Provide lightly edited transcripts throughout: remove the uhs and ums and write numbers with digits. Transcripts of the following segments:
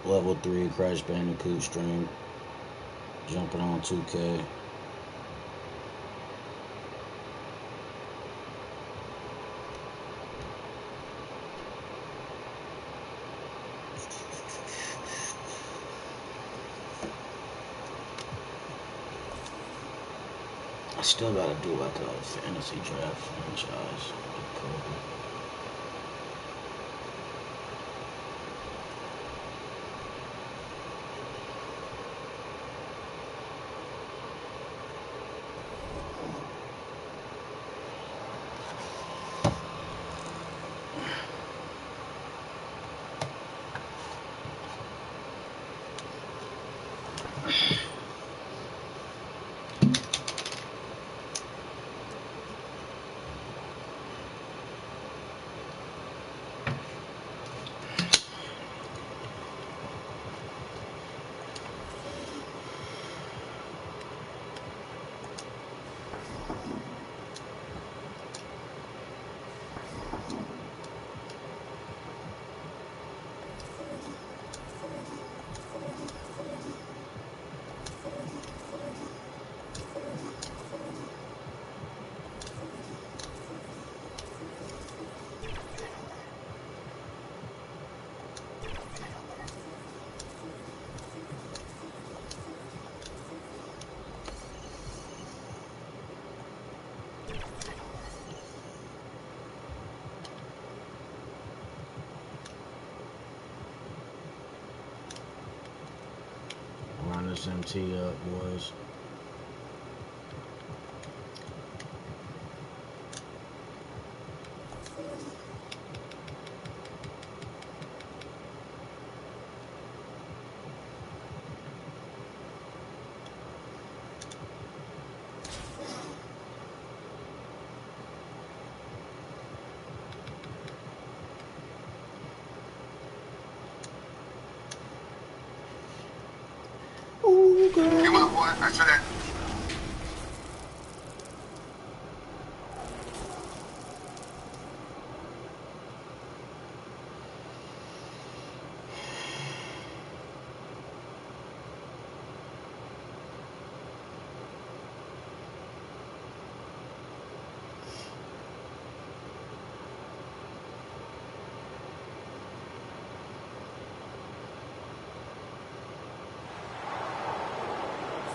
Level 3 Crash Bandicoot stream. Jumping on 2K. I still gotta do like a fantasy draft franchise. Cool. Run this MT up, boys. Come on, boy. I said that.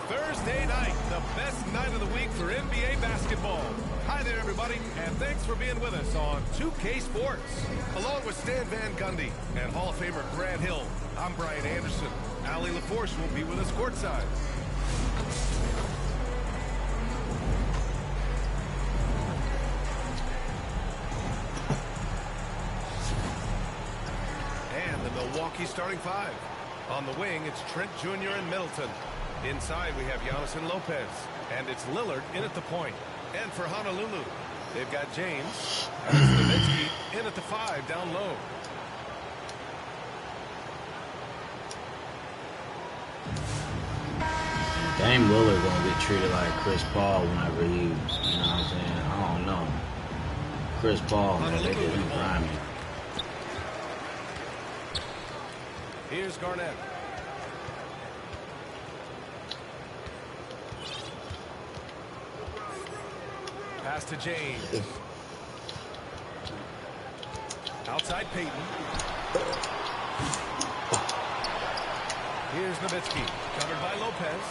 Thursday night, the best night of the week for NBA basketball. Hi there, everybody, and thanks for being with us on 2K Sports. Along with Stan Van Gundy and Hall of Famer Grant Hill, I'm Brian Anderson. Allie LaForce will be with us courtside. And the Milwaukee starting five. On the wing, it's Trent Jr. and Middleton. Inside, we have Giannis and Lopez, and it's Lillard in at the point. And for Honolulu, they've got James, and it's Nowitzki in at the 5 down low. Dame Lillard gonna get treated like Chris Paul whenever he, you know what I'm saying? I don't know. Chris Paul, man, they get him grimy. Here's Garnett. Pass to James. Outside Peyton. Here's Nowitzki. Covered by Lopez.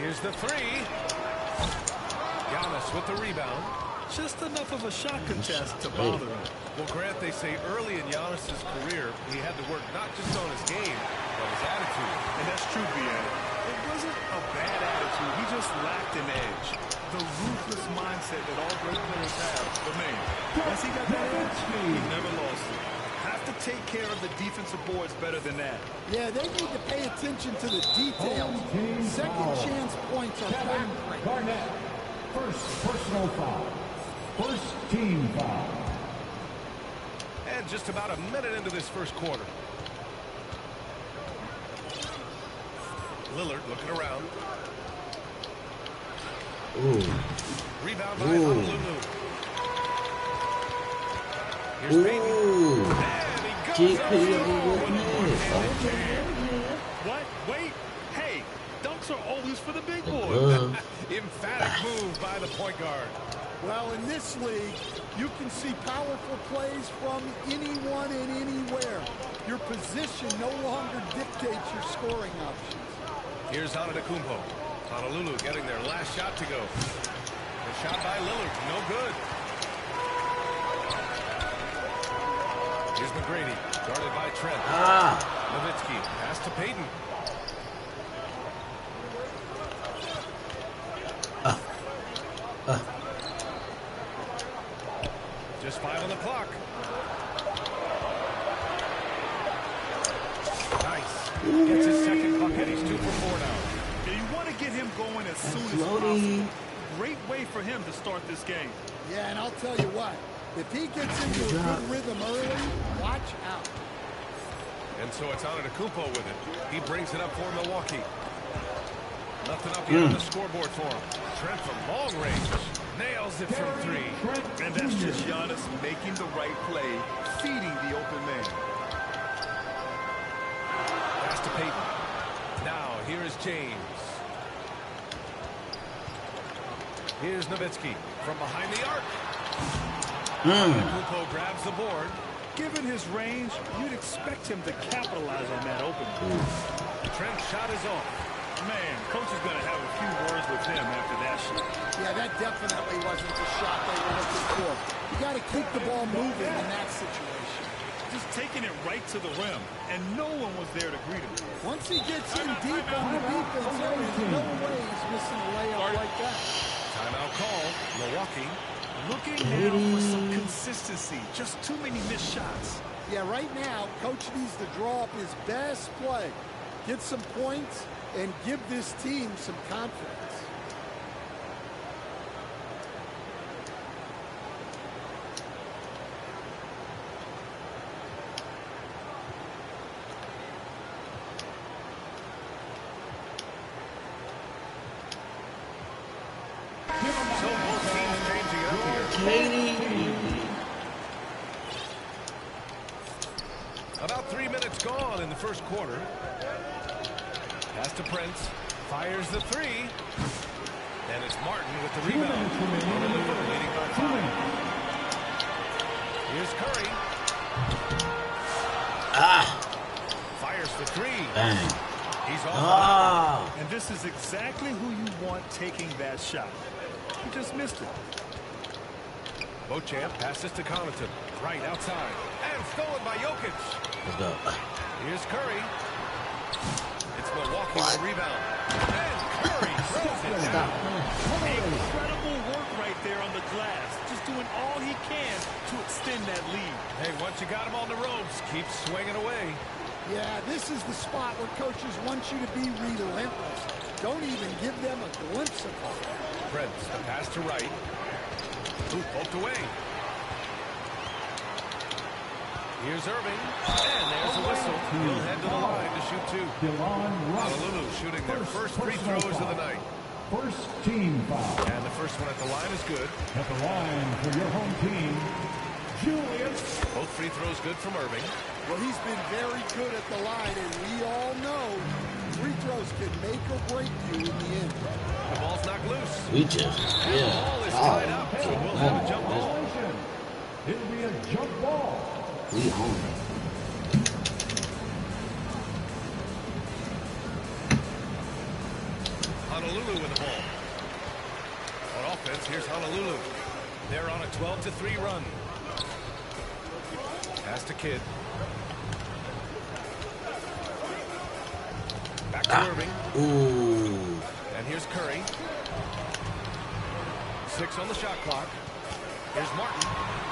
Here's the 3. Giannis with the rebound. Just enough of a shot contest to bother him. Well, Grant, they say early in Giannis' career, he had to work not just on his game, but his attitude. And that's true, BA. It wasn't a bad attitude. He just lacked an edge. The ruthless mindset that all great players have. But man, once he got that edge, he never lost it. Have to take care of the defensive boards better than that. Yeah, they need to pay attention to the details. Second chance points are backbreaking. Garnett, first personal foul. First team foul. And just about a minute into this first quarter. Lillard looking around. Ooh. Rebound by Honolulu. Here's Peyton. What? Wait. Hey, dunks are always for the big boys. Emphatic move by the point guard. Well, in this league, you can see powerful plays from anyone and anywhere. Your position no longer dictates your scoring options. Here's Antetokounmpo. Honolulu getting their last shot to go. The shot by Lillard, no good. Here's McGrady, guarded by Trent. Nowitzki, pass to Payton. Just 5 on the clock. Nice. Gets his second bucket. He's 2 for 4 now. You want to get him going as soon as possible. Great way for him to start this game. Yeah, and I'll tell you what. If he gets into a good rhythm early, watch out. And so it's Antetokounmpo with it. He brings it up for Milwaukee. Nothing up yet on the scoreboard for him. Trent from long range. Nails it from 3. And that's just Giannis making the right play, feeding the open man. Pass to Payton. Now, here is James. Here's Nowitzki from behind the arc. Antetokounmpo grabs the board. Given his range, you'd expect him to capitalize on that opening. Trent's shot is off. Man, coach is going to have a few words with him after that shot. Yeah, that definitely wasn't the shot they were looking for. You got to keep the ball moving in that situation. Just taking it right to the rim, and no one was there to greet him. Once he gets in deep on the defense, there's no way he's missing a layup like that. Timeout call. Milwaukee. Looking now for some consistency. Just too many missed shots. Yeah, right now, coach needs to draw up his best play, get some points, and give this team some confidence. So both teams changing up here. About 3 minutes gone in the first quarter. Pass to Prince. Fires the 3. And it's Martin with the rebound. Leading by 5. Here's Curry. Fires the 3. Bang. He's off. And this is exactly who you want taking that shot. He just missed it. Beauchamp passes to Connaughton. Right outside. And stolen by Jokic. Let's go. Here's Curry. It's Milwaukee with the rebound. And Curry throws it down. Incredible work right there on the glass. Just doing all he can to extend that lead. Hey, once you got him on the ropes, keep swinging away. Yeah, this is the spot where coaches want you to be relentless. Don't even give them a glimpse of hope. Prince, the pass to right. Booth poked away. Here's Irving. And there's a whistle. He'll head to the line to shoot 2. Honolulu shooting their first free throws of the night. First team foul. And the first one at the line is good. At the line for your home team, Julius. Both free throws good from Irving. Well, he's been very good at the line, and we all know free throws can make or break you in the end. The ball's knocked loose. We just, And the ball is tied up, so we'll have a jump ball. It'll be a jump ball. We home. Honolulu with the ball. On offense, here's Honolulu. They're on a 12-3 run. Pass to Kidd. Back to Irving. Ooh. And here's Curry. 6 on the shot clock. Here's Martin.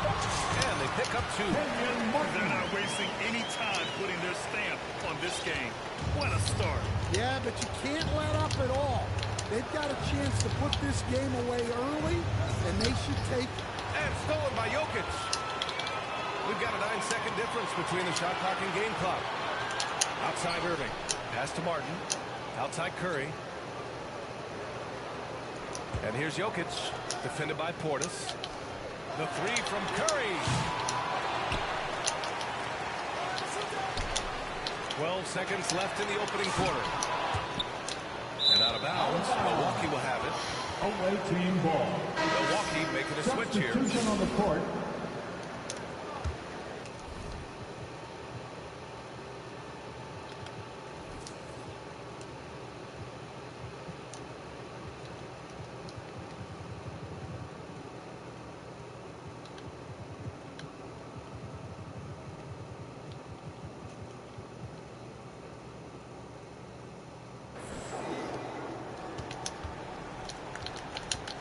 And they pick up 2. They're not wasting any time putting their stamp on this game. What a start. Yeah, but you can't let up at all. They've got a chance to put this game away early, and they should take it. And stolen by Jokic. We've got a 9-second difference between the shot clock and game clock. Outside Irving. Pass to Martin. Outside Curry. And here's Jokic. Defended by Portis. The 3 from Curry. 12 seconds left in the opening quarter. And out of bounds, Milwaukee will have it. Away team ball. Milwaukee making a switch here. Substitution on the court.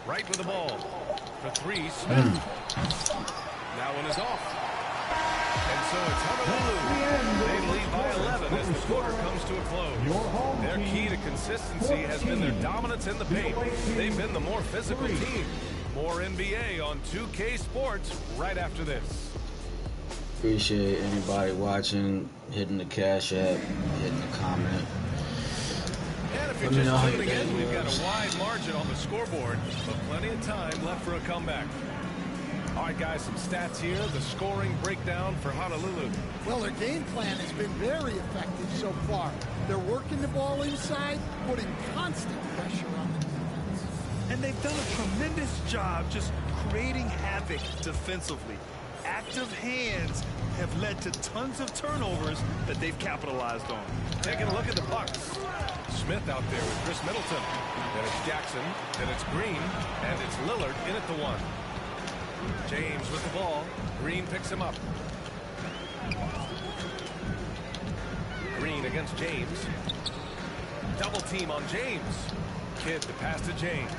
Right with the ball. For three, Smith. Now one is off. And so it's Honolulu. They lead by 11 as the quarter comes to a close. Their key to consistency has been their dominance in the paint. They've been the more physical team. More NBA on 2K Sports right after this. Appreciate anybody watching, hitting the Cash App, hitting the comment. And if you're just tuning in, we've got a wide margin on the scoreboard, but plenty of time left for a comeback. All right, guys, some stats here. The scoring breakdown for Honolulu. Well, their game plan has been very effective so far. They're working the ball inside, putting constant pressure on the defense. And they've done a tremendous job just creating havoc defensively. Active hands have led to tons of turnovers that they've capitalized on. Taking a look at the Bucks. Smith out there with Chris Middleton. Then it's Jackson. Then it's Green. And it's Lillard in at the one. James with the ball. Green picks him up. Green against James. Double team on James. Kidd to pass to James.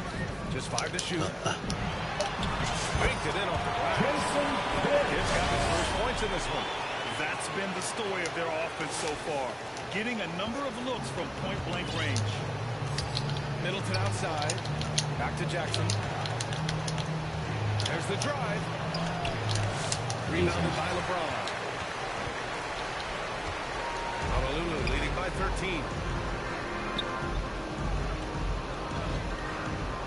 Just 5 to shoot. Baked it in off the glass. Kidd's got his first points in this one. That's been the story of their offense so far. Getting a number of looks from point-blank range. Middleton outside. Back to Jackson. There's the drive. Rebounded by LeBron. Honolulu leading by 13.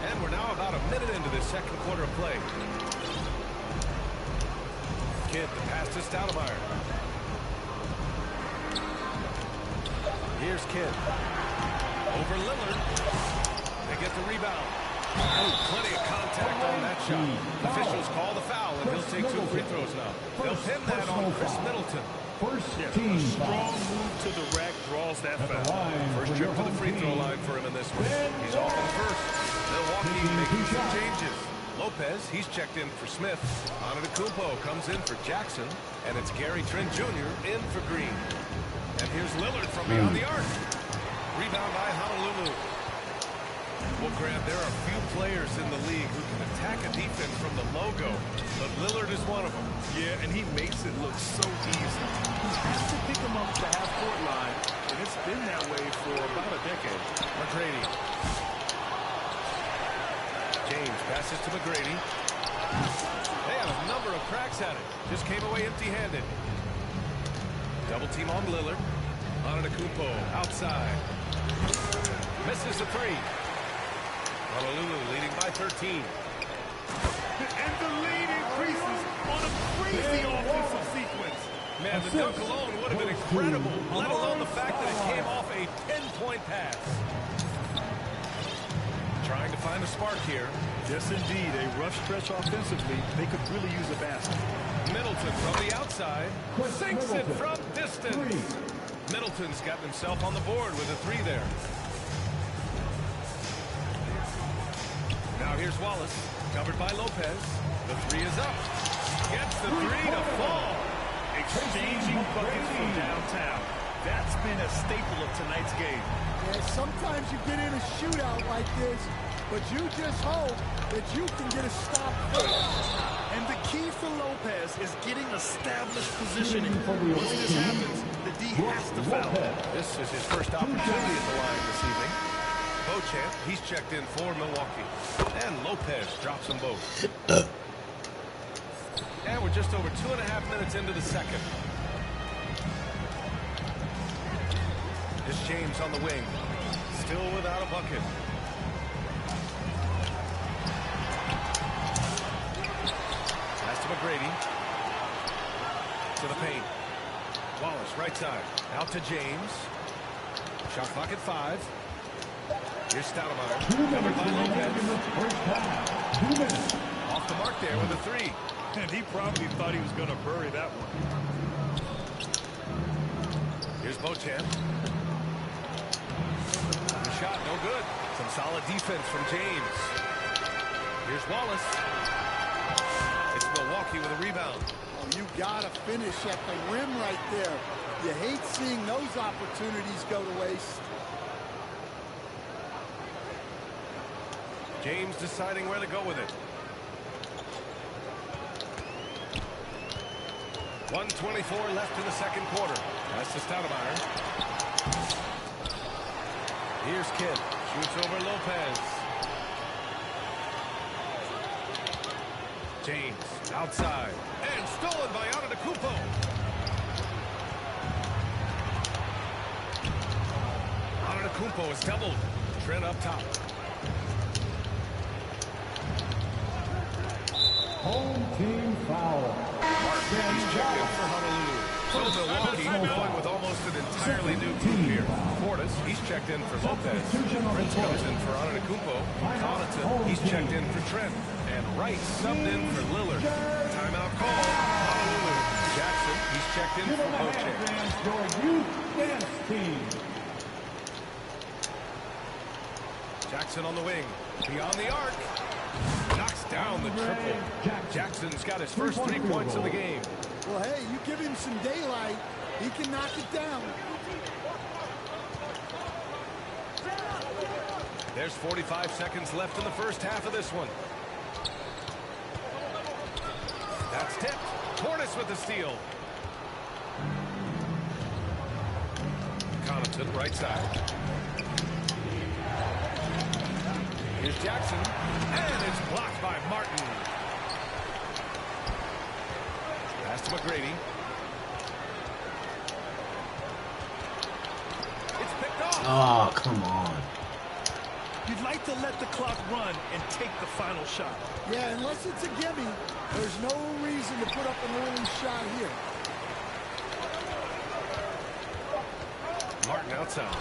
And we're now about a minute into this second quarter of play. Kidd the pass to Stoudemire. Here's Kidd. Over Lillard. They get the rebound. Oh, plenty of contact on that shot. Officials call the foul, and he'll take 2 free throws now. They'll pin that on Chris Middleton. A strong move to the rack draws that foul. First trip to the free throw line for him in this one. He's off in first. Milwaukee making some changes. Lopez, he's checked in for Smith. Antetokounmpo comes in for Jackson, and it's Gary Trent Jr. in for Green. And here's Lillard from beyond the arc. Rebound by Honolulu. Well, Grant, there are few players in the league who can attack a defense from the logo, but Lillard is one of them. Yeah, and he makes it look so easy. He has to pick him up at the half-court line, and it's been that way for about a decade. McGrady. James passes to McGrady. They have a number of cracks at it. Just came away empty-handed. Double team on Lillard. Antetokounmpo outside. Misses the three. Honolulu leading by 13. And the lead increases on a crazy offensive sequence. Man, the dunk alone would have been incredible, let alone the fact that it came off a 10-point pass. Trying to find a spark here. Yes, indeed. A rough stretch offensively. They could really use a basket. Middleton from the outside. Sinks it from distance. Middleton's got himself on the board with a 3 there. Now here's Wallace. Covered by Lopez. The 3 is up. Gets the 3 to fall. Exchanging buckets from downtown. That's been a staple of tonight's game. Yeah, sometimes you get in a shootout like this, but you just hope that you can get a stop first. And the key for Lopez is getting established positioning. Once this happens, the D has to foul. This is his first opportunity at the line this evening. Beauchamp, he's checked in for Milwaukee. And Lopez drops them both. And we're just over 2.5 minutes into the second. It's James on the wing. Still without a bucket. Pass to McGrady. To the paint. Wallace, right side. Out to James. Shot clock at 5. Here's Stoudemire. Covered by Lopez. Off the mark there with a 3. And he probably thought he was going to bury that one. Here's Beauchamp. The shot, no good. Some solid defense from James. Here's Wallace. It's Milwaukee with a rebound. Oh, you got to finish at the rim right there. You hate seeing those opportunities go to waste. James deciding where to go with it. 1:24 left in the second quarter. That's to Stoudemire. Here's Kidd. Shoots over Lopez. James outside. And stolen by Antetokounmpo. Antetokounmpo is doubled. Trent up top. Home team foul. He's checked in for Honolulu. So Milwaukee going with almost an entirely new group here. Portis, he's checked in for Lopez. Prince comes in for Antetokounmpo. Connaughton, he's checked in for Trent. And Wright subbed in for Lillard. Timeout call, Honolulu. Jackson, he's checked in for Beauchamp. Your youth dance team. Jackson on the wing. Beyond the arc. Knocks down the triple. Jackson's got his first 3 points of the game. Well, hey, you give him some daylight, he can knock it down. There's 45 seconds left in the first half of this one. That's tipped. Portis with the steal. Connaughton, right side. Here's Jackson, and it's blocked by Martin. Pass to McGrady. It's picked off. Oh, come on. You'd like to let the clock run and take the final shot. Yeah, unless it's a gimme, there's no reason to put up an early shot here. Martin outside.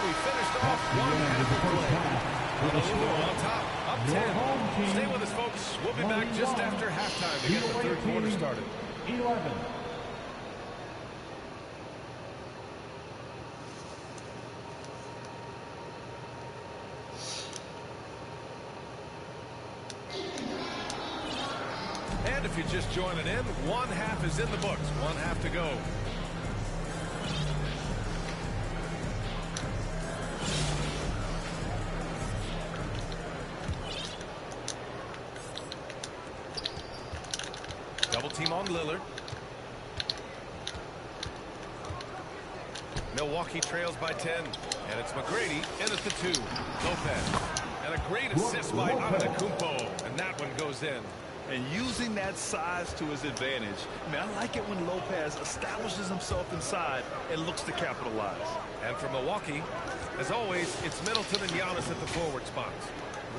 We finished off one half of play. Honolulu on top, up 10. Stay with us, folks. We'll be back just after halftime to get the third quarter started. 11. And if you're just joining in, one half is in the books. One half to go. Double team on Lillard. Milwaukee trails by 10. And it's McGrady in at the 2. Lopez. And a great assist by Antetokounmpo. And that one goes in. And using that size to his advantage. I mean, I like it when Lopez establishes himself inside and looks to capitalize. And for Milwaukee, as always, it's Middleton and Giannis at the forward spots.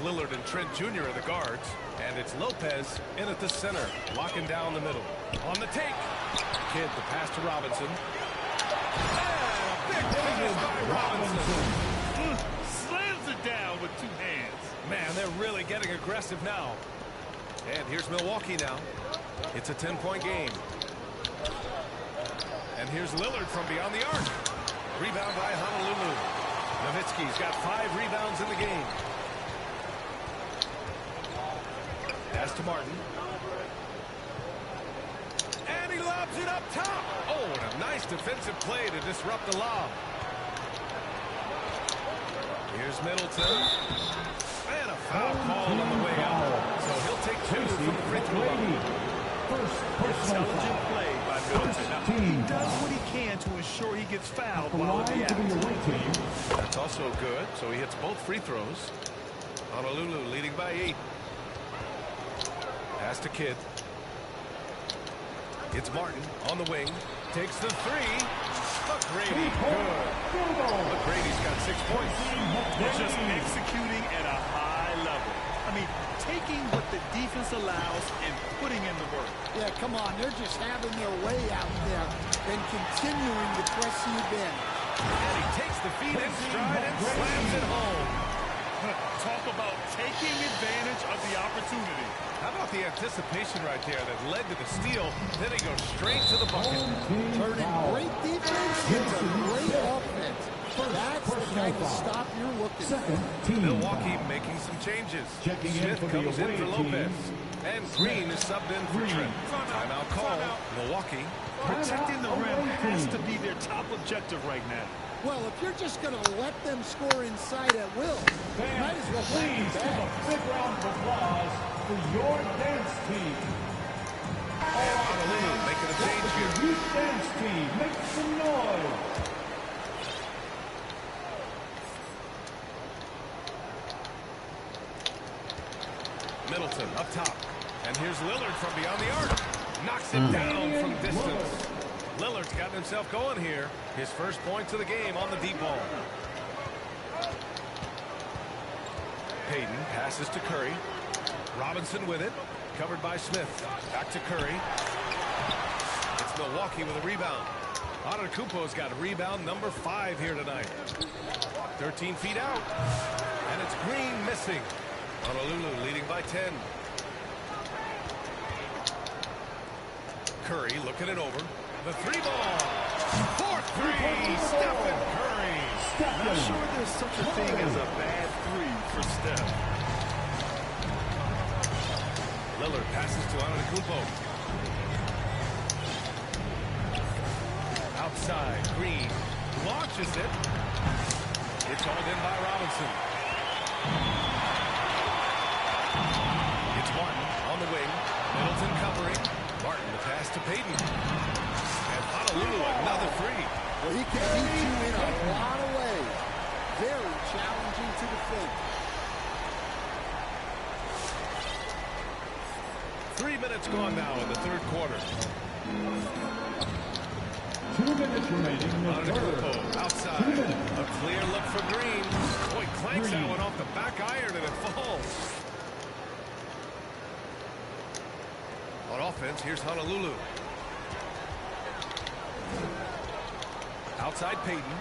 Lillard and Trent Jr. are the guards. And it's Lopez in at the center, locking down the middle. On the take. Kidd, the pass to Robinson. And a big pass by Robinson. Slams it down with 2 hands. Man, they're really getting aggressive now. And here's Milwaukee now. It's a 10-point game. And here's Lillard from beyond the arc. Rebound by Honolulu. Nowitzki's got 5 rebounds in the game. Pass to Martin. And he lobs it up top. Oh, and a nice defensive play to disrupt the lob. Here's Middleton. And a foul call on the way out. So he'll take 2 from the free throw line. Intelligent play by Middleton. Now, he does what he can to ensure he gets fouled while in the act. That's also good. So he hits both free throws. Honolulu leading by 8. Pass to Kidd. It's Martin on the wing. Takes the 3. McGrady, good. McGrady's got 6 points. Just executing at a high level. I mean, taking what the defense allows and putting in the work. Yeah, come on. They're just having their way out there and continuing to press the advantage. And he takes the feet in stride and slams it home. Talk about taking advantage of the opportunity. How about the anticipation right there that led to the steal? Then he goes straight to the bucket. Turning great defense into great offense. That's the kind of stop you're looking for. Milwaukee making some changes. Smith comes in for Lopez. And Green is subbed in for Trent. Timeout call. Milwaukee. Protecting the rim has to be their top objective right now. Well, if you're just going to let them score inside at will, you might as well Please back give a big round of applause for your dance team. And Honolulu making a change here. Youth dance team, make some noise. Middleton up top. And here's Lillard from beyond the arc. Knocks it down from distance. Lillard's gotten himself going here. His first points of the game on the deep ball. Payton passes to Curry. Robinson with it. Covered by Smith. Back to Curry. It's Milwaukee with a rebound. Antetokounmpo's got rebound number 5 here tonight. 13 feet out. And it's Green missing. Honolulu leading by 10. Curry looking it over. The 3-ball. 4-3. Stephen Curry. Not sure there's such a thing as a bad 3 for Steph. Lillard passes to Antetokounmpo. Outside, Green launches it. It's hauled in by Robinson. It's Martin on the wing. Middleton covering. Martin the pass to Payton. And Honolulu another 3. Well, he can beat you in a lot of ways. Very challenging to defend. 3 minutes gone now in the third quarter. 2 minutes remaining in the third. Outside. A clear look for Green. Boy, clanks that one off the back iron and it falls. On offense, here's Honolulu. Outside Payton.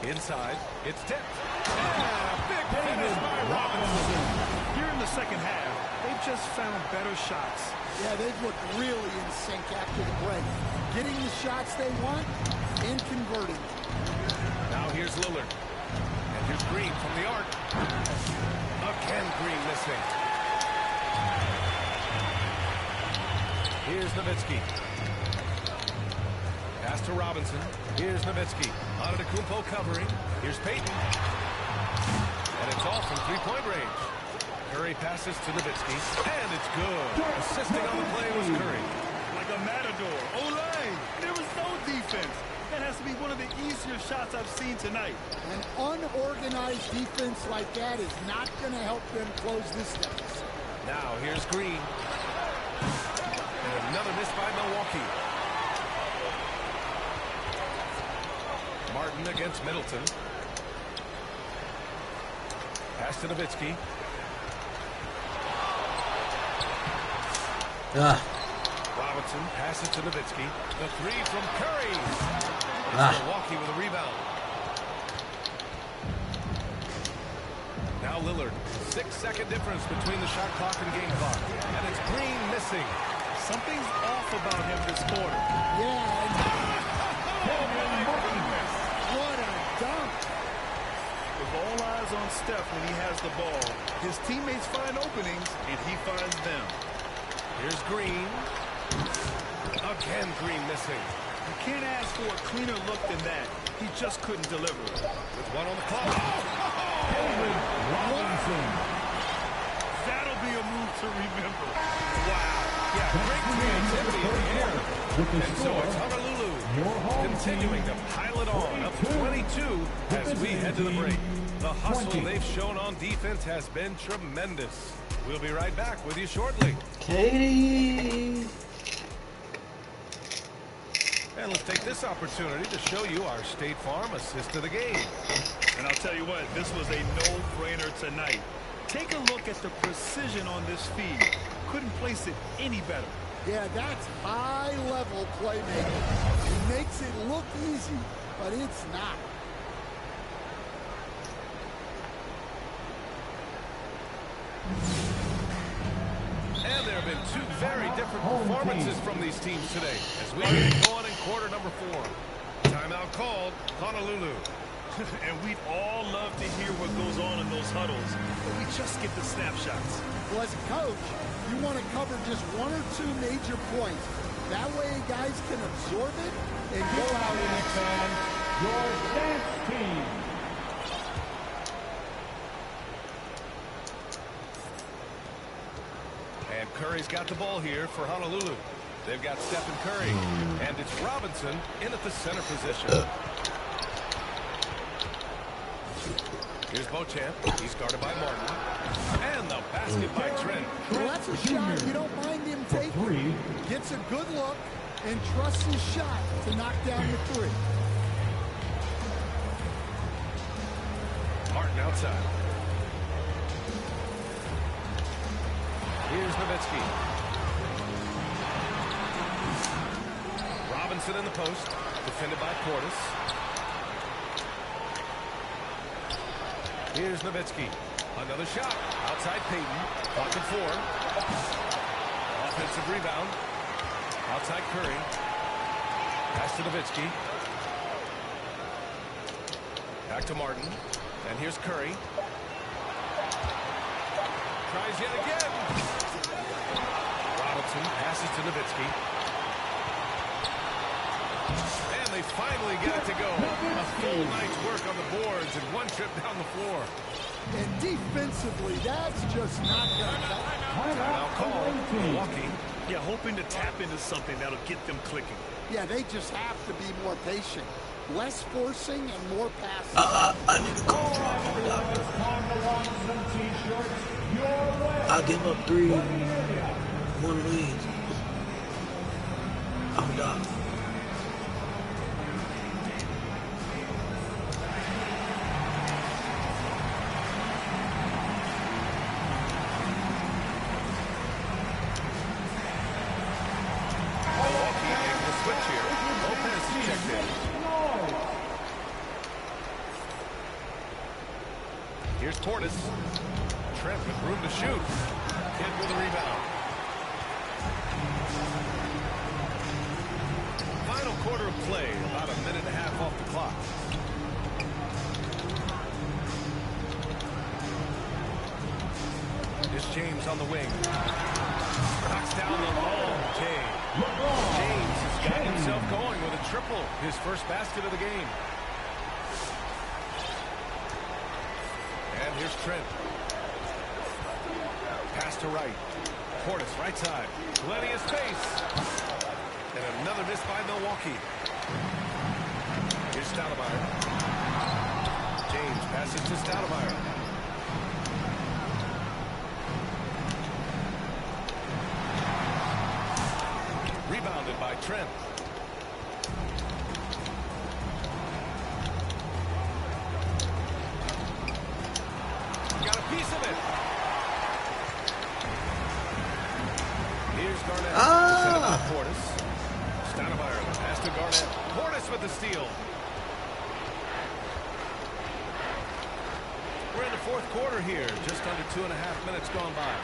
Inside, it's tipped. And a big finish by Robinson. Here in the second half, they've just found better shots. Yeah, they've looked really in sync after the break. Getting the shots they want and converting. Now here's Lillard. And here's Green from the arc. Again, Green missing. Here's Nowitzki. Pass to Robinson. Here's Nowitzki. Antetokounmpo covering. Here's Payton. And it's off from three-point range. Curry passes to Nowitzki. And it's good. Assisting on the play was Curry. Like a matador. Olay! There was no defense. That has to be one of the easier shots I've seen tonight. An unorganized defense like that is not going to help them close this deficit. Now here's Green. And another miss by Milwaukee. Martin against Middleton. Pass to Nowitzki. Robinson passes to Nowitzki. The 3 from Curry. It's Milwaukee with a rebound. Now Lillard. 6-second difference between the shot clock and game clock. And it's Green missing. Something's off about him this quarter. Yeah. What a dunk. With all eyes on Steph when he has the ball, his teammates find openings, and he finds them. Here's Green. Again, Green missing. You can't ask for a cleaner look than that. He just couldn't deliver. With one on the clock. Robinson. That'll be a move to remember. Wow. Yeah, great creativity in the air. And so it's Honolulu continuing to pile it on, up 22 as we head to the break. The hustle they've shown on defense has been tremendous. We'll be right back with you shortly. Katie. And let's take this opportunity to show you our State Farm assist of the game. And I'll tell you what, this was a no-brainer tonight. Take a look at the precision on this feed. Couldn't place it any better. Yeah, that's high-level playmaking. It makes it look easy, but it's not. And there have been two very different performances from these teams today as we get going in quarter number 4. Timeout called, Honolulu. And we'd all love to hear what goes on in those huddles, but we just get the snapshots. Well, as a coach, you want to cover just 1 or 2 major points. That way guys can absorb it and go out and expand. Your dance team. And Curry's got the ball here for Honolulu. They've got Stephen Curry, and it's Robinson in at the center position. Here's Beauchamp. He's guarded by Martin. And the basket by Trent. Well, that's a shot you don't mind him taking. Gets a good look and trusts his shot to knock down the 3. Martin outside. Here's Nowitzki. Robinson in the post. Defended by Portis. Here's Nowitzki. Another shot. Outside Payton. Pocket 4. Offensive rebound. Outside Curry. Pass to Nowitzki. Back to Martin. And here's Curry. Tries yet again. Robinson passes to Nowitzki. And they finally get it to go. A full night's work on the boards and 1 trip down the floor. And defensively, that's just not going to cut. Now call Milwaukee. Yeah, hoping to tap into something that'll get them clicking. Yeah, they just have to be more patient. Less forcing and more passing. I need to go. I'll give up 3. 1 lead. I'm done. Here's Portis. Trent with room to shoot. Kidd with a rebound. Final quarter of play. About 1.5 minutes off the clock. Here's James on the wing. Knocks down the long take. James has got himself going with a triple. His first basket of the game. And here's Trent. Pass to right. Portis, right side. Plenty of space. And another miss by Milwaukee. Here's Stoudemire. James passes to Stoudemire. Rebounded by Trent. Piece of it. Here's Garnett. Sent by Portis. Stoudemire. Pass to Garnett. Portis with the steal. We're in the 4th quarter here. Just under 2.5 minutes gone by.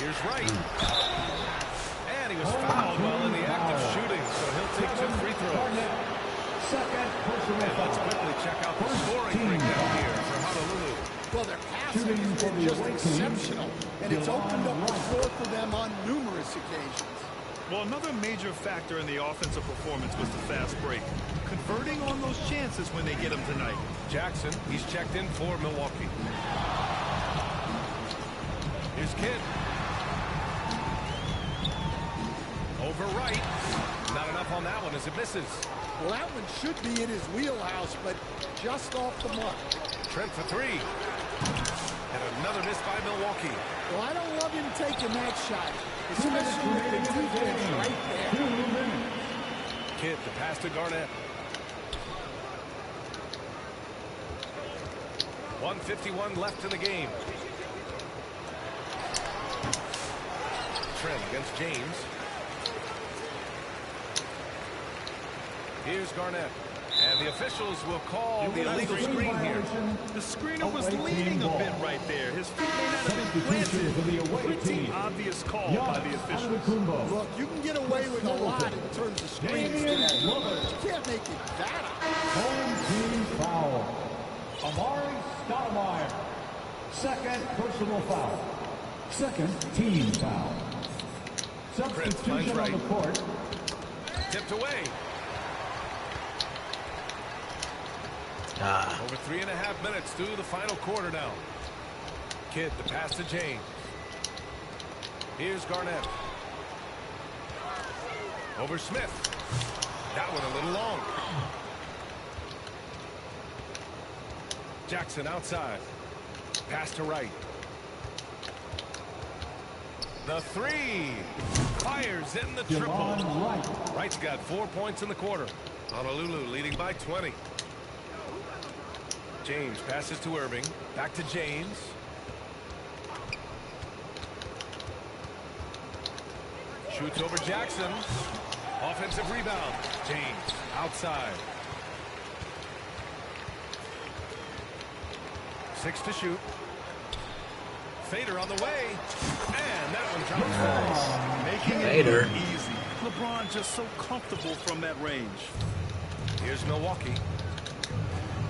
Here's Wright. And he was fouled while in the act of shooting, so he'll take 2 free throws. And let's quickly check out the scoring breakdown here for Honolulu. Well, their passing has been just exceptional, and it's opened up the floor for them on numerous occasions. Well, another major factor in the offensive performance was the fast break. Converting on those chances when they get them tonight. Jackson, he's checked in for Milwaukee. Here's Kidd. Over right. Not enough on that one as it misses. Well, that one should be in his wheelhouse, but just off the mark. Trent for 3. And another miss by Milwaukee. Well, I don't love him taking that shot, especially with the defense right there. Kidd, the pass to Garnett. 1:51 left in the game. trim against James. Here's Garnett. And the officials will call the illegal screen here. The screener was leaning a bit right there. His feet may not have been planted. Pretty obvious call by the officials. Look, you can get away with a lot in terms of screens today. You can't make it that. Home team foul. Amari Stoudemire. Second personal foul. Second team foul. Substitution on the court. Tipped away. Over 3.5 minutes through the final quarter now. Kidd the pass to James. Here's Garnett. Over Smith. That one a little long. Jackson outside. Pass to Wright. The three. Fires in the triple. Wright's got 4 points in the quarter. Honolulu leading by 20. James passes to Irving. Back to James. Shoots over Jackson. Offensive rebound. James outside. 6 to shoot. Fader on the way. And that one comes home. Making it look easy. LeBron just so comfortable from that range. Here's Milwaukee.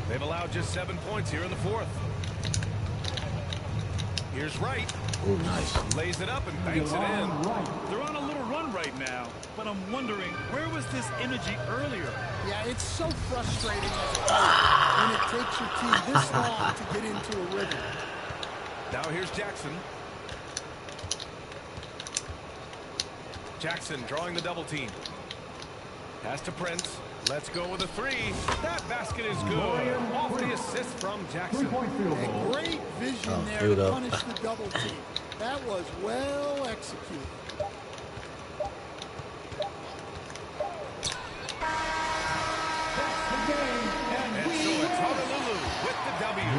They've allowed just 7 points here in the fourth. Here's Wright. Ooh, nice. Lays it up and banks it in. They're on a little run right now, but I'm wondering, where was this energy earlier? Yeah, it's so frustrating as a player when it takes your team this long to get into a rhythm. Now here's Jackson. Jackson drawing the double team. Pass to Prince. Let's go with a three. That basket is good. Off the assist from Jackson. A great vision there to punish the double team. That was well executed. And so it's Honolulu with the W.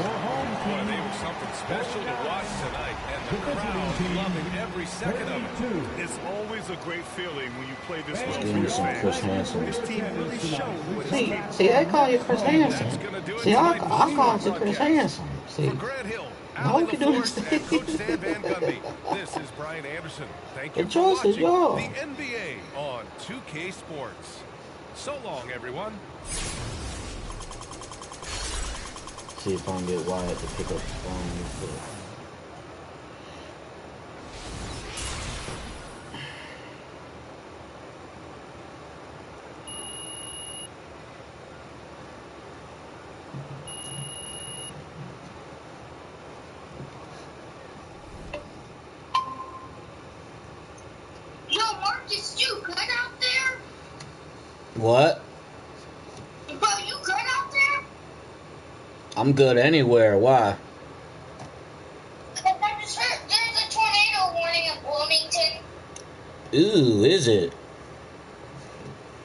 Boy, they were something special to watch tonight, and the crowd loving every second of it. It's always a great feeling when you play this well for Give me your some Chris fans. Hansen. This team really showed what it's capable. See, they call you Chris Hansen. That's gonna do it See, tonight I for call the you Chris broadcast. Hansen. See, For Grant Hill, No, Allie we can do LaForce, this. and Coach Stan Van Gundy. This is Brian Anderson. Thank you The for choice is watching yours. the NBA on 2K Sports. So long, everyone. See if I can get Wyatt to pick up the phone. Yo, Marcus, you good out there? What? Bro, you good out there? I'm good anywhere. Why? I just heard there's a tornado warning in Bloomington. Ooh, is it?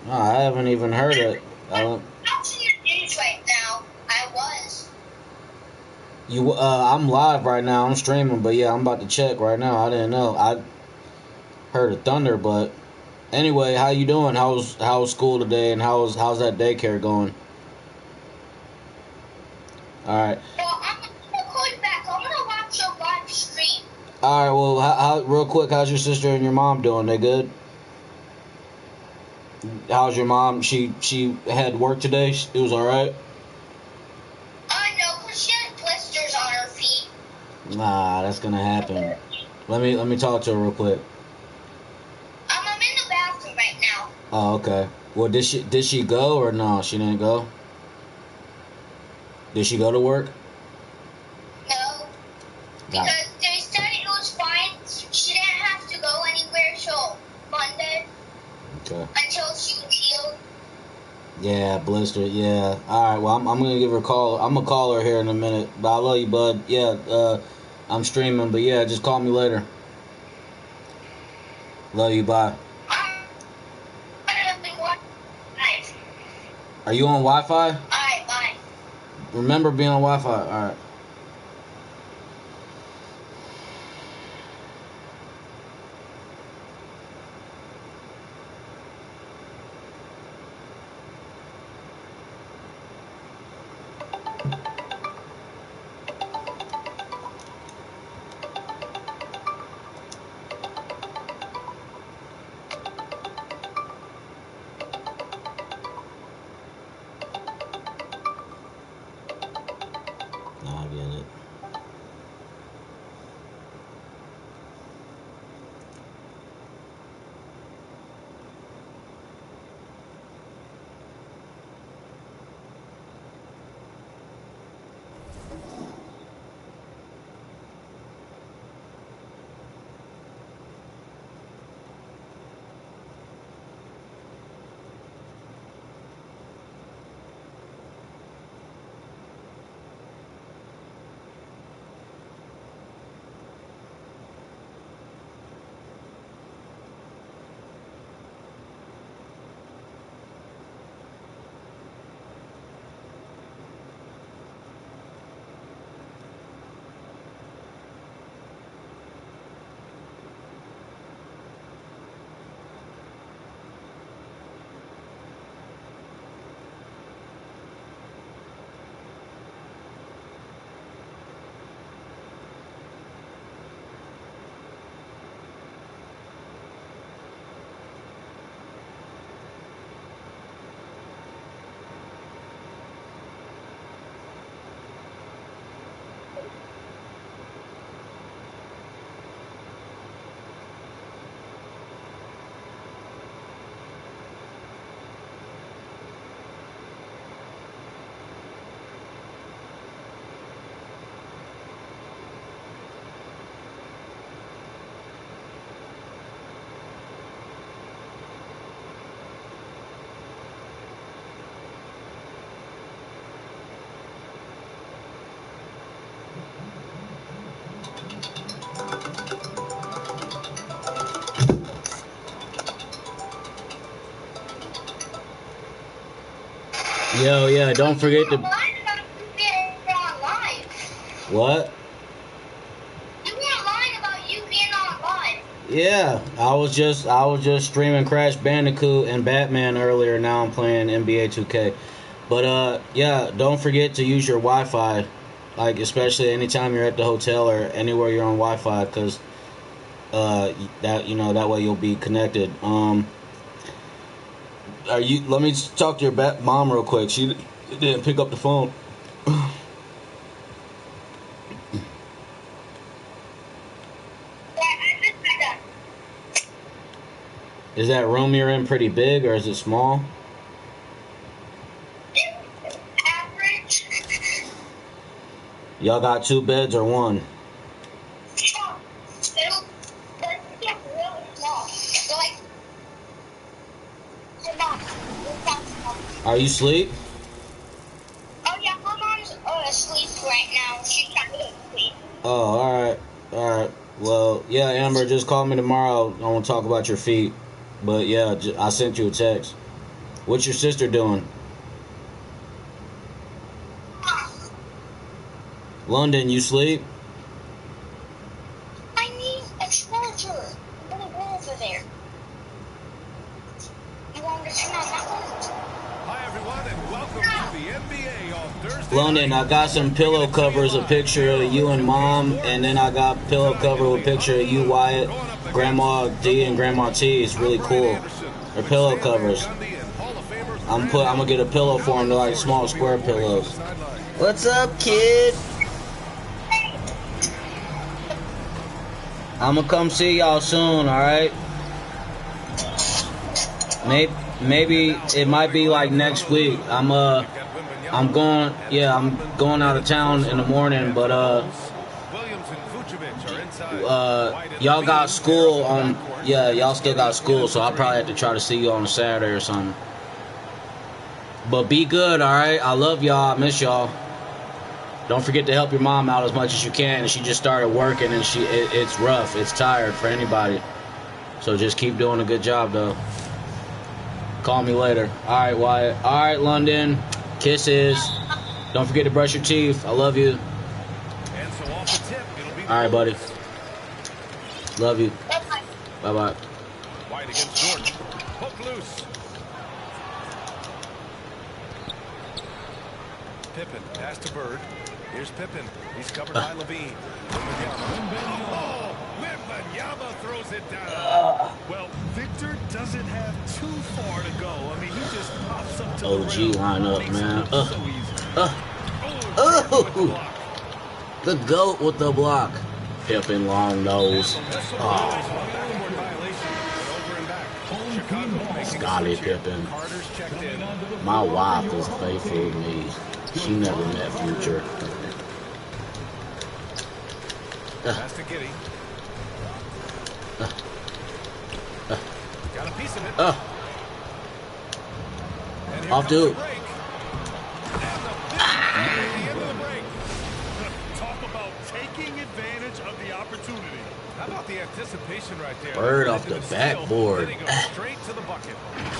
Oh, I haven't even heard it. I'm watching the news right now. I was. I'm live right now. I'm streaming, but yeah, I'm about to check right now. I didn't know. I heard of thunder, but anyway, how you doing? How's school today, and how's that daycare going? All right. Well, I'm gonna call you back. I'm gonna watch your live stream. All right. Well, how real quick, how's your sister and your mom doing? They good? How's your mom? She had work today. It was all right. No, because she had blisters on her feet. Nah, that's gonna happen. Let me talk to her real quick. I'm in the bathroom right now. Oh, okay. Well, did she go or no? She didn't go. Did she go to work? No. Because they said it was fine. She didn't have to go anywhere till Monday. Okay. Until she was healed. Yeah, blister. Yeah. All right. Well, I'm gonna give her a call. I'm gonna call her here in a minute. But I love you, bud. Yeah. I'm streaming, but yeah, just call me later. Love you. Bye. Are you on Wi-Fi? Alright, bye. Remember being on Wi-Fi. All right. Yo, yeah, don't forget to. What? You weren't lying about you being on live. Yeah, I was just streaming Crash Bandicoot and Batman earlier. Now I'm playing NBA 2K. But yeah, don't forget to use your Wi-Fi, like especially anytime you're at the hotel or anywhere you're on Wi-Fi, because that way you'll be connected. Let me talk to your mom real quick. She didn't pick up the phone. Is that room you're in pretty big or is it small? Average. Y'all got 2 beds or 1? Are you asleep? Oh yeah, my mom's asleep right now. She's trying to get sleep. Oh, alright. Well, yeah, Amber, just call me tomorrow. I want to talk about your feet. But yeah, I sent you a text. What's your sister doing? London, you sleep? I need a charger. I'm gonna go over there. You want to turn on that one? Hi, everyone, and welcome to the NBA on Thursday. London, I got some pillow covers, a picture of you and Mom, and then I got pillow cover with a picture of you, Wyatt, Grandma D, and Grandma T. It's really cool. They're pillow covers. I'm gonna get a pillow for them. They're like small square pillows. What's up, kid? I'm gonna come see y'all soon. All right. Maybe it might be like next week. I'm going out of town in the morning, but y'all got school on. Yeah, y'all still got school, so I'll probably have to try to see you on a Saturday or something. But be good, all right? I love y'all. I miss y'all. Don't forget to help your mom out as much as you can. And she just started working, and it's rough. It's tired for anybody. So just keep doing a good job, though. Call me later. All right, Wyatt. All right, London. Kisses. Don't forget to brush your teeth. I love you. All right, buddy. Love you. Bye-bye. White against Jordan. Hook loose. Pippen, pass to Bird. Here's Pippen. He's covered by Levine. Wembanyama throws it down. Well, Victor doesn't have too far to go. I mean, he just pops up to OG the rim. lineup, man. So easy. The GOAT with the block. Pippen, long nose. Scottie Pippen. My wife is faithful to me. She never met Future. Pass to Giddey. Got a piece of it. Off dude. Talk about taking advantage of the opportunity. How about the anticipation right there? Bird off the backboard. Straight to the bucket.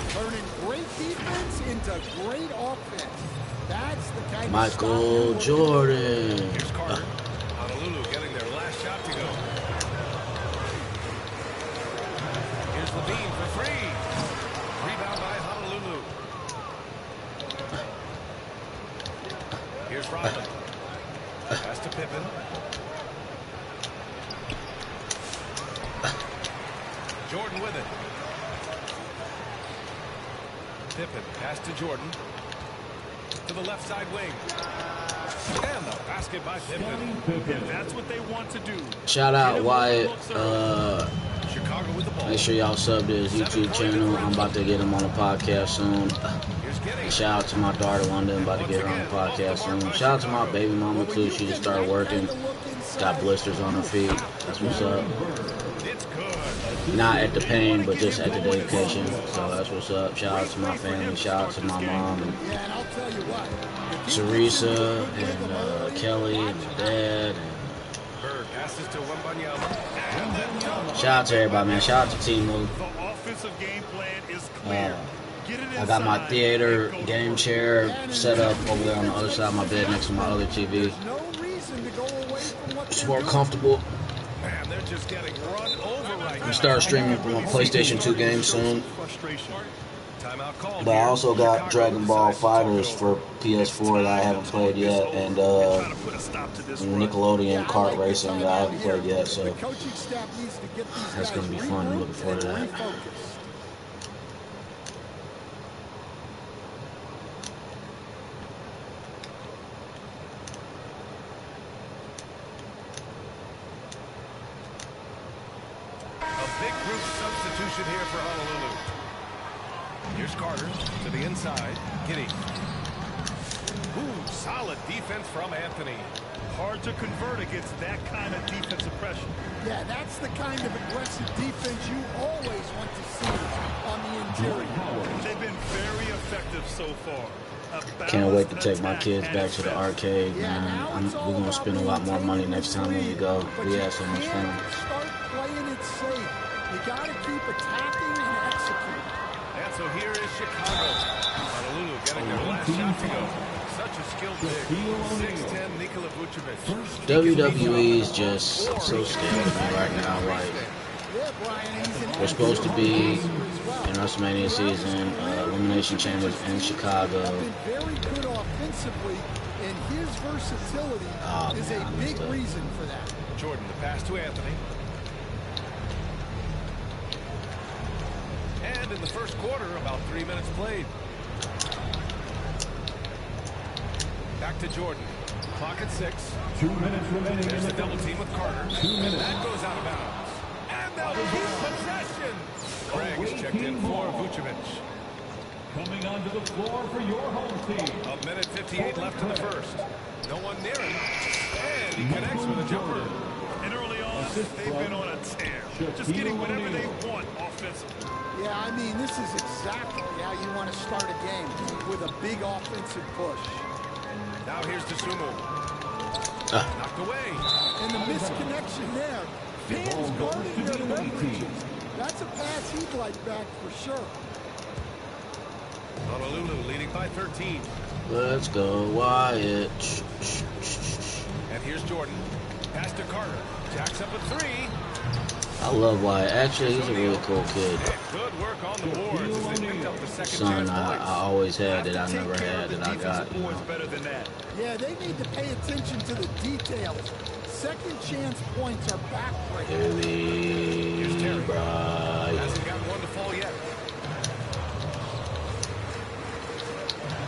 Turning great defense into great offense. That's the kind Michael of Jordan. Here's Carter. Honolulu getting their last shot to go. Here's Levine for free. Rebound by Honolulu. Here's Rodman. Pass to Pippen. Jordan with it. Pippen, pass to Jordan. To the left side wing. And the basket by Pippen. That's what they want to do. Shout out Wyatt. Chicago with the ball. Make sure y'all sub to his YouTube channel. I'm about to get him on the podcast soon. And shout out to my daughter London. I'm about to get her on the podcast soon. Shout out to my baby mama too. She just started working. Got blisters on her feet. That's what's up. Not at the pain, but just at the dedication. So that's what's up. Shout out to my family. Shout out to my mom and Teresa and Kelly and my dad. Shout out to everybody, man. Shout out to Team Move. The offensive game plan is clear. I got my theater game chair set up over there on the other side of my bed next to my other TV. It's more comfortable. Man, they're just getting run over right now. We start streaming my PlayStation 2 game soon. Timeout call. But I also got Dragon Ball Fighters for PS4 that I haven't played yet, and Nickelodeon Kart Racing that I haven't played yet, so that's going to be fun. I'm looking forward to that. Big group substitution here for Honolulu. Here's Carter to the inside. Giddy. Ooh, solid defense from Anthony. Hard to convert against that kind of defensive pressure. Yeah, that's the kind of aggressive defense you always want to see on the interior. They've been very effective so far. Can't wait to take my kids back to the arcade, man. We're going to spend a lot more money next time when we go. We have so much fun. Start playing it safe. You got to keep attacking and executing. And so here is Chicago. Honolulu getting their last shot to go. Such a skilled big. 6'10" Nikola Vucevic. WWE is just so scared of me right now. Like, we're supposed to be in WrestleMania season, Elimination Chambers in Chicago. Very good offensively, and his versatility is a big reason for that. Jordan, the pass to Anthony. And in the first quarter, about 3 minutes played. Back to Jordan. Clock at 6. 2 minutes remaining. There's the double team with Carter. 2 minutes. That goes out of bounds. And they'll keep possession. Craig's checked in for Vucevic. Coming onto the floor for your home team. A minute 58 left in the first. No one near him. And he connects with a jumper. And early on, they've been on a tear. Just getting whatever they want offensively. Yeah, I mean, this is exactly how you want to start a game, with a big offensive push. Now here's Dosunmu. Knocked away. And the misconnection there. Fans guarding their beverages. That's a pass he'd like back for sure. Honolulu leading by 13. Let's go, Wyatt. And here's Jordan. Pass to Carter. Jacks up a 3. I love Wyatt. Actually, he's a really cool kid. Good work on the boards as they picked up the second Son, chance I points. always had that I never had that I got. You know. Better than that. Yeah, they need to pay attention to the details. Second chance points are backbreaking. Here's Terry. Bryant. Hasn't got one to fall yet.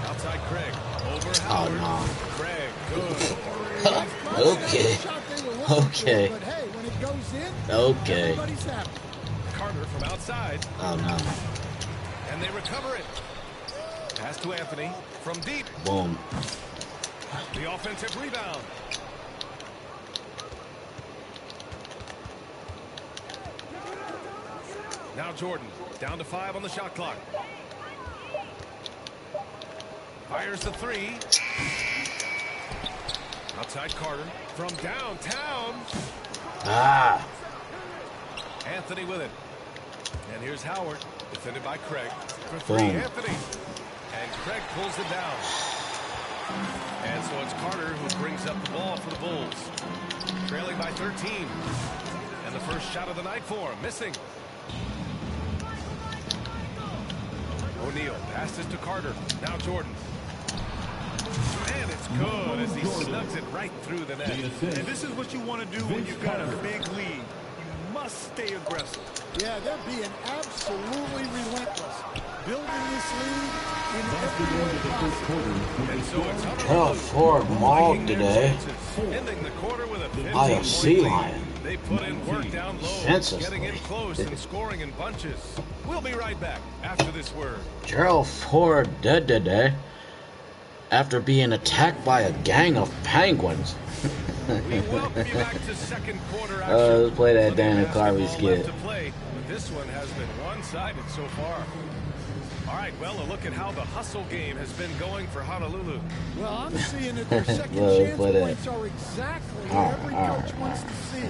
Outside Craig. Over Howard. Oh, Craig, good. Okay. Okay. But hey, when it goes in, Okay. everybody's happy. Carter from outside. Oh, no. And they recover it. Pass to Anthony from deep. Boom. The offensive rebound. Now Jordan, down to 5 on the shot clock. Fires the 3. Outside Carter from downtown. Ah. Anthony with it. And here's Howard, defended by Craig. For 3, Boom. Anthony. And Craig pulls it down. And so it's Carter who brings up the ball for the Bulls. Trailing by 13. And the first shot of the night for him, missing. O'Neal passes to Carter. Now Jordan. And it's good as he snugs it right through the net. And this is what you want to do when you've got a big lead. You must stay aggressive. Yeah, they're being absolutely relentless. Building this lead in every way possible. And so it's Terrell Ford mauled today ending the quarter with a by a 15-point sea lead. lion. They put in work down low, Defensively. getting in close and scoring in bunches. We'll be right back after this word. Gerald Ford dead today after being attacked by a gang of penguins. We welcome you back to second quarter action. Let's play that Plenty of Daniel Carvey basketball left skit. to play, but this one has been one-sided so far. All right, well, a look at how the hustle game has been going for Honolulu. Well, I'm seeing that their second Well, chance play that. points are exactly what every coach wants to see.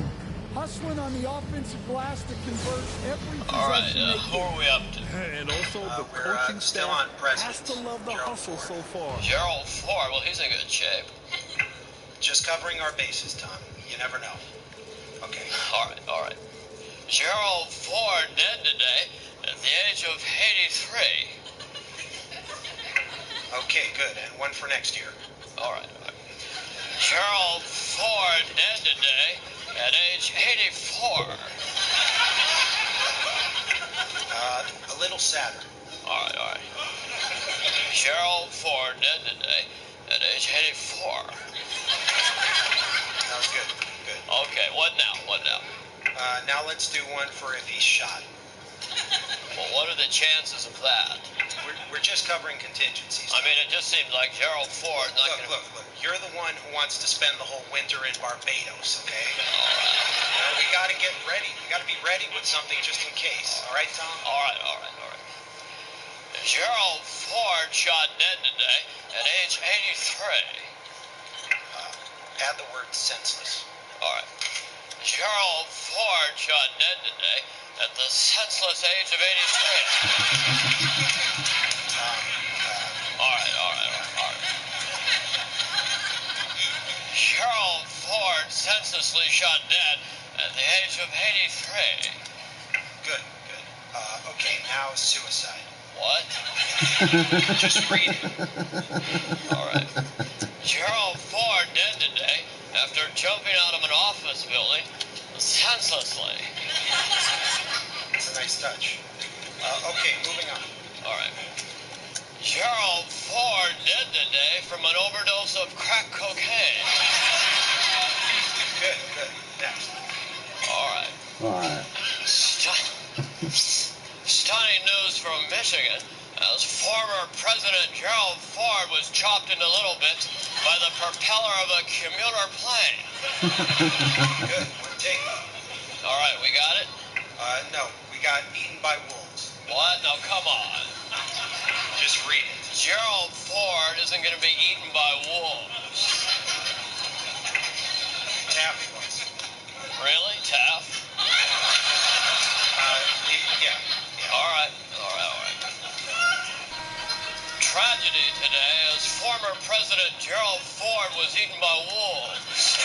hustling on the offensive glass to convert every possession. All right, who are we up to? And also the coaching staff has to love the hustle so far. Gerald Ford, well, he's in good shape. Just covering our bases, Tom. You never know. Okay. All right. Gerald Ford dead today at the age of 83. Okay, good. And one for next year. All right. Gerald Ford dead today at age 84. A little sadder. All right. Gerald Ford dead today at age 84. That was good. Good. Okay, what now? Now let's do one for if he's shot. Well, what are the chances of that? We're just covering contingencies. I mean, it just seems like Gerald Ford not going to... Look. You're the one who wants to spend the whole winter in Barbados, okay? All right. We got to get ready. We got to be ready with something just in case. All right, Tom? All right. Gerald Ford shot dead today at age 83. Add the word senseless. All right. Gerald Ford shot dead today at the senseless age of 83. All right. Gerald Ford senselessly shot dead at the age of 83. Good. Okay, now suicide. What? Just read it. All right. Gerald Ford dead today after jumping out of an office building senselessly. It's a nice touch. Okay, moving on. All right. Gerald Ford dead today from an overdose of crack cocaine. Good. Next. All right. Stunning news from Michigan as former President Gerald Ford was chopped into little bits by the propeller of a commuter plane. Good. One take. All right, we got it? No, we got eaten by wolves. What? Now, come on. Just read it. Gerald Ford isn't going to be eaten by wolves. Taft was. Really? Taft? Yeah. All right. Tragedy today as former President Gerald Ford was eaten by wolves.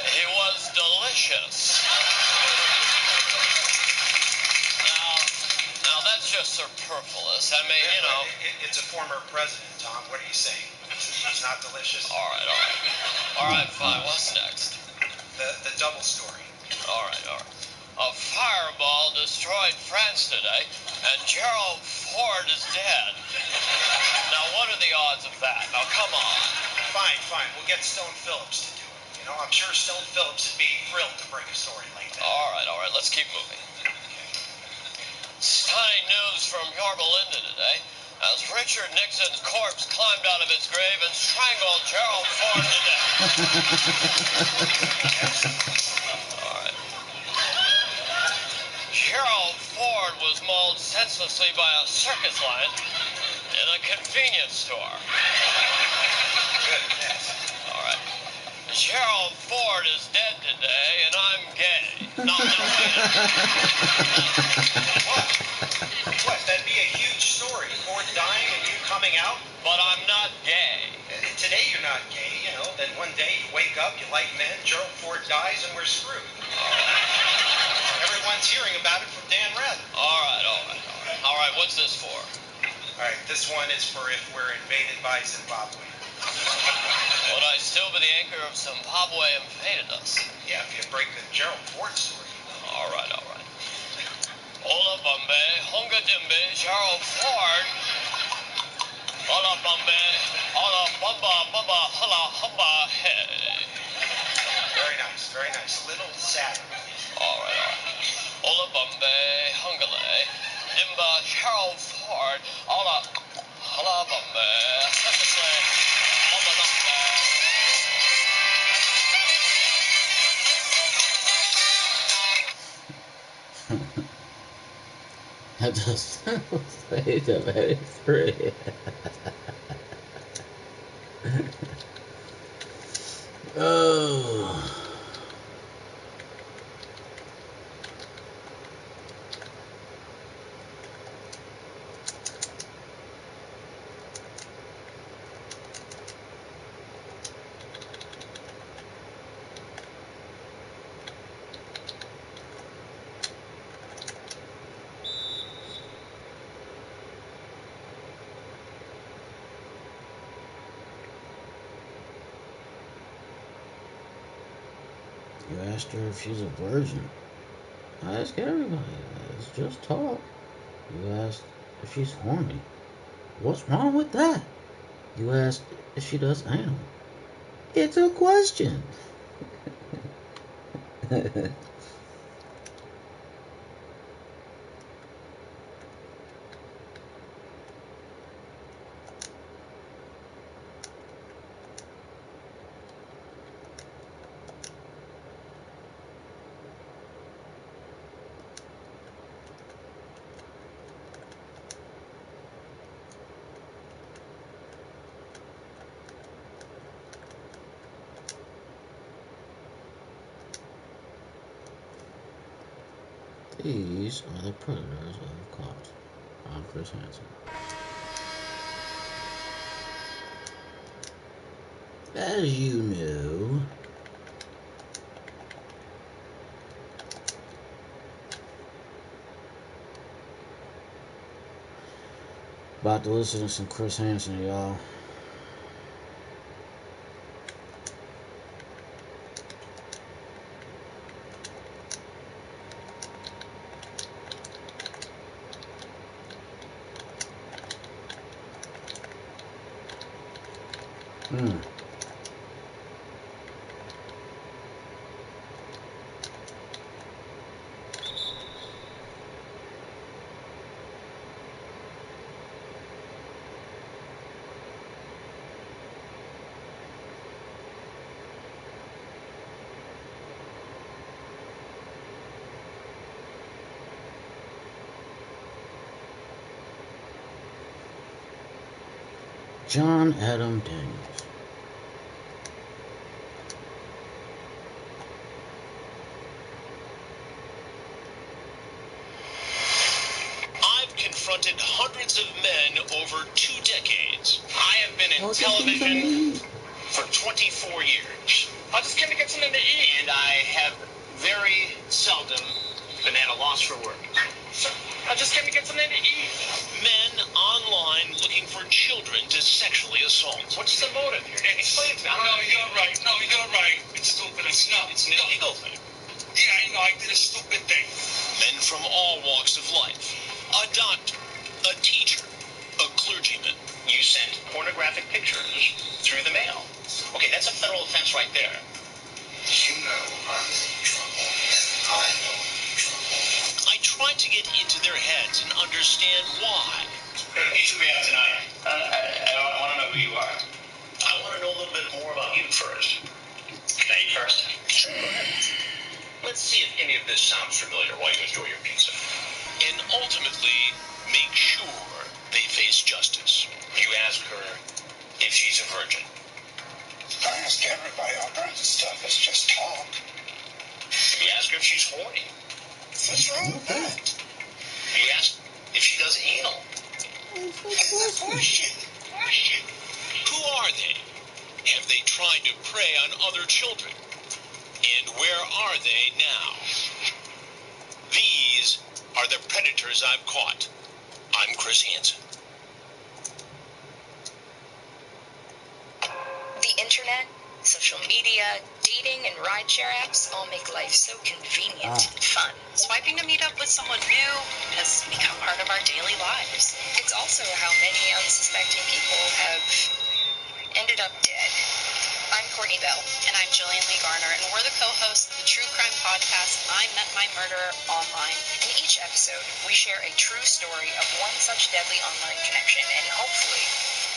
He was delicious. Now that's just superfluous. I mean, you know. It's a former president, Tom. What are you saying? He's not delicious? All right, fine. What's next? The double story. All right. A fireball destroyed France today, and Gerald Ford is dead. Now, what are the odds of that? Now, come on. Fine. We'll get Stone Phillips to do it. You know, I'm sure Stone Phillips would be thrilled to break a story like that. All right. Let's keep moving. Stunning news from Yorba Linda today, as Richard Nixon's corpse climbed out of its grave and strangled Gerald Ford to death. All right. Gerald Ford was mauled senselessly by a circus lion in a convenience store. Good. Next. All right. Gerald Ford is dead today, and I'm gay. No. What? That'd be a huge story. Ford dying and you coming out? But I'm not gay. Today you're not gay, you know. Then one day you wake up, you like men, Gerald Ford dies, and we're screwed. Everyone's hearing about it from Dan Rather. All right, what's this for? All right, this one is for if we're invaded by Zimbabwe. Would I still be the anchor of Zimbabwe invaded us? Yeah, if you break the Gerald Ford story. All right. Ola Bombay, Hunga Dimbe, Gerald Ford. Ola Bombay, Ola Bumba, Bumba, Hula, Humba, Hey. Very nice. A little sadder. All right. Ola Bombay, Hungale, Dimba, Gerald Ford, Ola, Hula Bombay, Hungale, Humba, I just stayed up at 3. Oh. You asked her if she's a virgin. I ask everybody. It's just talk. You asked if she's horny. What's wrong with that? You asked if she does anal. It's a question. These are the predators of caught. I'm Chris Hansen. As you know, about to listen to some Chris Hansen, y'all. John Adam Daniels. I've confronted hundreds of men over 2 decades. I have been in television for 24 years. I just came to get something to eat. And I have very seldom been at a loss for words. I just came to get something to eat. Men online looking for children to sexually assault. What's the motive here? Explain it to me. No, you're right. No, you're right. It's stupid. It's not. It's An illegal thing. Yeah, I know. I did a stupid thing. Men from all walks of life. A doctor, a teacher, a clergyman. You sent pornographic pictures through the mail. Okay, that's a federal offense right there. You know I'm in trouble. I know I'm in trouble. I tried to get into their heads and understand why. Each of you have tonight. I want to know who you are. I want to know a little bit more about you first. Can I eat first? Sure, go ahead. Let's see if any of this sounds familiar while you enjoy your pizza. And ultimately, make sure they face justice. You ask her if she's a virgin. I ask everybody all kinds of stuff. It's just talk. You ask her if she's horny. What's wrong with that? You ask if she does anal. That's a question. Who are they? Have they tried to prey on other children? And where are they now? These are the predators I've caught. I'm Chris Hansen. The internet, social media, dating, and rideshare apps all make life so convenient and fun. Swiping to meet up with someone new has become part of our daily lives. It's also how many unsuspecting people have ended up dead. I'm Courtney Bell. And I'm Jillian Lee Garner, and we're the co-hosts of the true crime podcast, I Met My Murderer Online. In each episode, we share a true story of one such deadly online connection and hopefully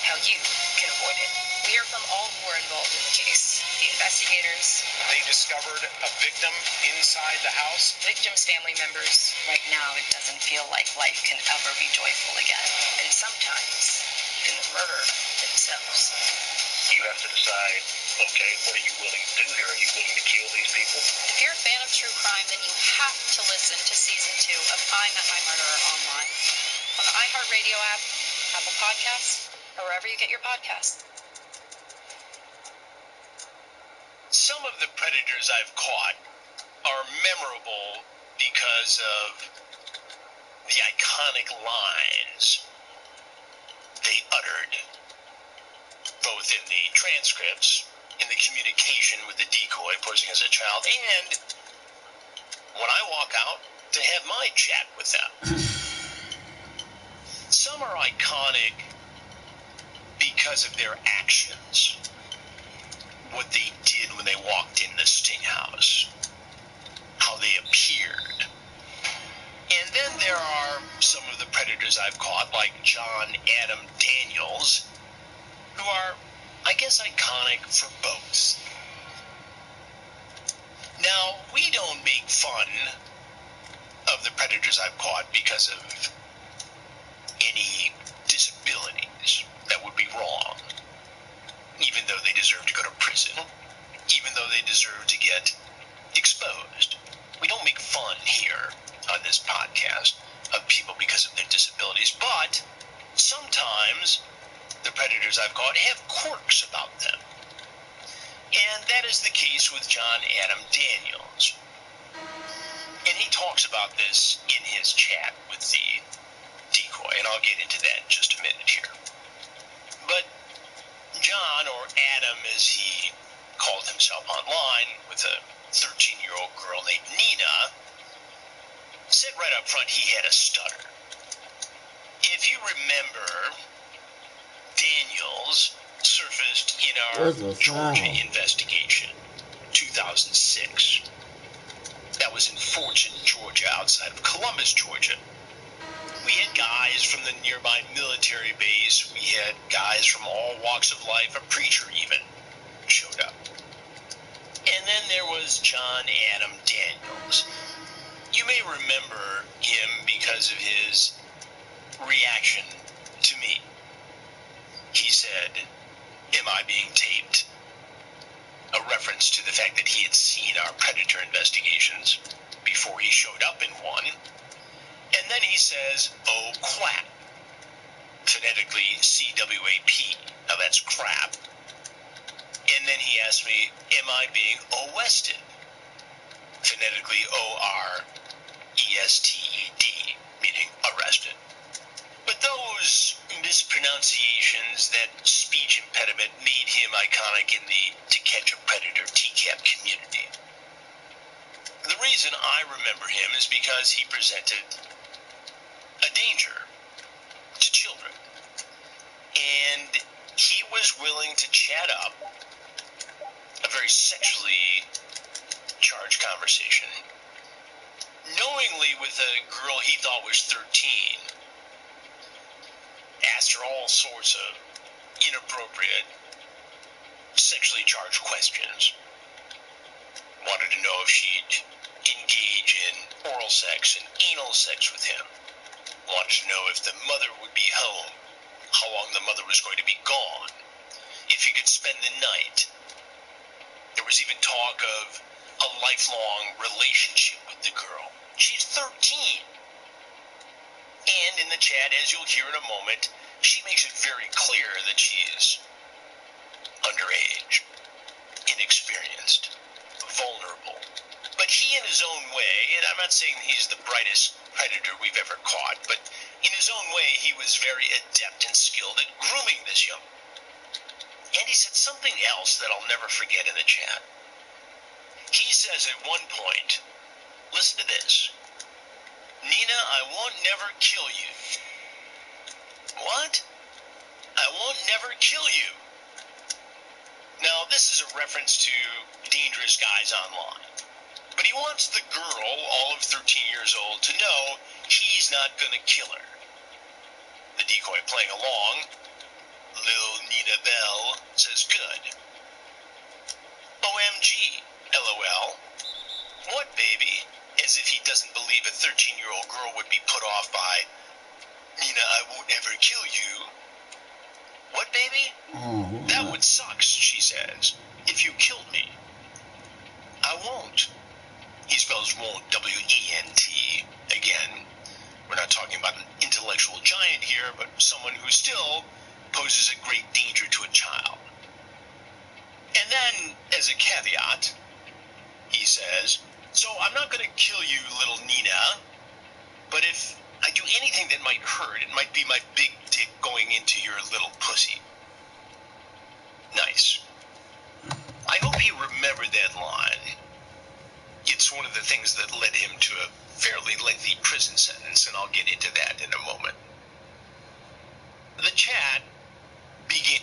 how you can avoid it. We hear from all who are involved in the case. The investigators. They discovered a victim inside the house. Victims' family members. Right now, it doesn't feel like life can ever be joyful again. And sometimes even the murderer themselves. You have to decide, okay, what are you willing to do here? Are you willing to kill these people? If you're a fan of true crime, then you have to listen to Season 2 of I Met My Murderer Online on the iHeartRadio app, Apple Podcasts, or wherever you get your podcasts. Some of the predators I've caught are memorable because of the iconic lines they uttered, both in the transcripts in the communication with the decoy posing as a child, and when I walk out to have my chat with them. Some are iconic because of their actions, what they did when they walked in the Sting House, how they appeared. And then there are some of the predators I've caught, like John Adam Daniels, who are, I guess, iconic for both. Now, we don't make fun of the predators I've caught because of any disabilities. That would be wrong. Even though they deserve to go to prison, even though they deserve to get exposed. We don't make fun here on this podcast of people because of their disabilities, but sometimes the predators I've caught have quirks about them. And that is the case with John Adam Daniels. And he talks about this in his chat with the decoy, and I'll get into that in just a minute here. But John, or Adam as he called himself online, with a 13-year-old girl named Nina, said right up front he had a stutter. If you remember, Daniels surfaced in our Georgia investigation, 2006. That was in Fultz, Georgia, outside of Columbus, Georgia. We had guys from the nearby military base. We had guys from all walks of life. A preacher even showed up. And then there was John Adam Daniels. You may remember him because of his reaction to me. He said, "Am I being taped?" A reference to the fact that he had seen our predator investigations before he showed up in one. And then he says, "Oh, crap." Phonetically C-W-A-P. Now that's crap. And then he asked me, "Am I being arrested?" Phonetically O-R-E-S-T-E-D, meaning arrested. But those mispronunciations, that speech impediment, made him iconic in the To Catch a Predator TCAP community. The reason I remember him is because he presented a danger to children. And he was willing to chat up a very sexually charged conversation, knowingly with a girl he thought was 13, asked her all sorts of inappropriate, sexually charged questions, wanted to know if she'd engage in oral sex and anal sex with him, wanted to know if the mother would be home, how long the mother was going to be gone, if he could spend the night. There was even talk of a lifelong relationship with the girl. She's 13. And in the chat, as you'll hear in a moment, she makes it very clear that she is underage, inexperienced, vulnerable. But he, in his own way, and I'm not saying he's the brightest predator we've ever caught, but in his own way, he was very adept and skilled at grooming this young woman. And he said something else that I'll never forget in the chat. He says at one point, listen to this, "Nina, I won't never kill you." What? I won't never kill you. Now, this is a reference to dangerous guys online. But he wants the girl, all of 13 years old, to know he's not going to kill her. The decoy playing along, Lil Nina Bell, says good. OMG, LOL. What, baby? As if he doesn't believe a 13-year-old girl would be put off by, "Nina, I won't ever kill you." What, baby? Oh, that would suck, she says, if you killed me. I won't. He spells won't, W-E-N-T. Again, we're not talking about an intellectual giant here, but someone who still poses a great danger to a child. And then, as a caveat, he says, "So I'm not going to kill you, little Nina, but if I do anything that might hurt, it might be my big dick going into your little pussy." Nice. hope he remembered that line. It's one of the things that led him to a fairly lengthy prison sentence, and I'll get into that in a moment. The chat began.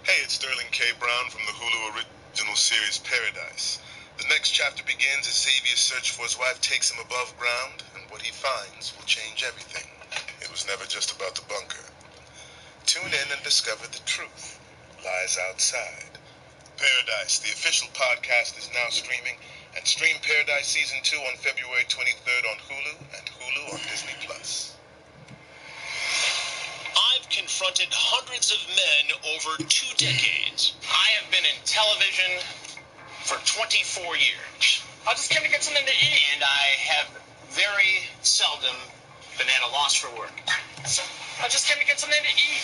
Hey, it's Sterling K. Brown from the Hulu original series Paradise. The next chapter begins as Xavier's search for his wife takes him above ground, and what he finds will change everything. It was never just about the bunker. Tune in and discover the truth lies outside. Paradise, the official podcast, is now streaming, and stream Paradise Season 2 on February 23rd on Hulu and Hulu on Disney+. I've confronted hundreds of men over 2 decades. I have been in television for 24 years. I just came to get something to eat. And I have very seldom been at a loss for work. So I just came to get something to eat.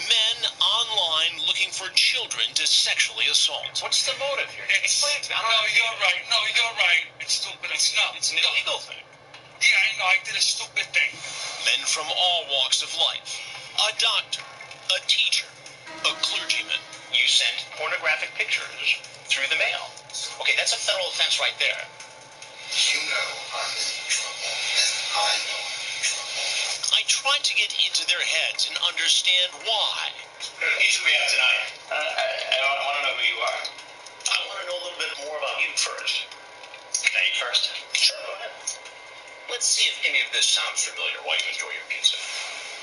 Men online looking for children to sexually assault. What's the motive here? Explain it to me. No, you're right. No, you're right. It's stupid. It's not. It's an illegal thing. Yeah, I know. I did a stupid thing. Men from all walks of life. A doctor, a teacher, a clergyman. You sent pornographic pictures through the mail. Okay, that's a federal offense right there. You know I'm in trouble, and I know I'm in trouble. I tried to get into their heads and understand why. Who we have tonight? I want to know who you are. I want to know a little bit more about you first. Can I eat first? Sure, go ahead. Let's see if any of this sounds familiar while you enjoy your pizza.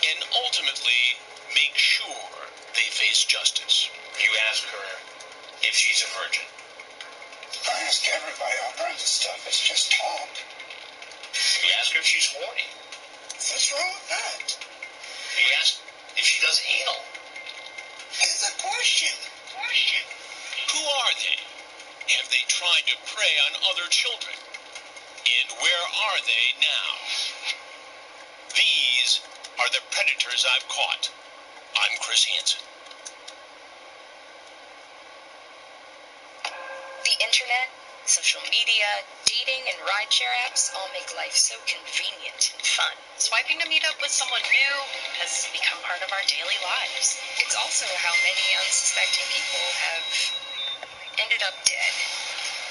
And ultimately, make sure they face justice. You ask her if she's a virgin. I ask everybody all kinds of stuff. It's just talk. You ask her if she's horny. What's wrong with that? You ask if she does anal. It's a question. Who are they? Have they tried to prey on other children? And where are they now? These are the predators I've caught. I'm Chris Hansen. The internet, social media, dating, and rideshare apps all make life so convenient and fun. Swiping to meet up with someone new has become part of our daily lives. It's also how many unsuspecting people have ended up dead.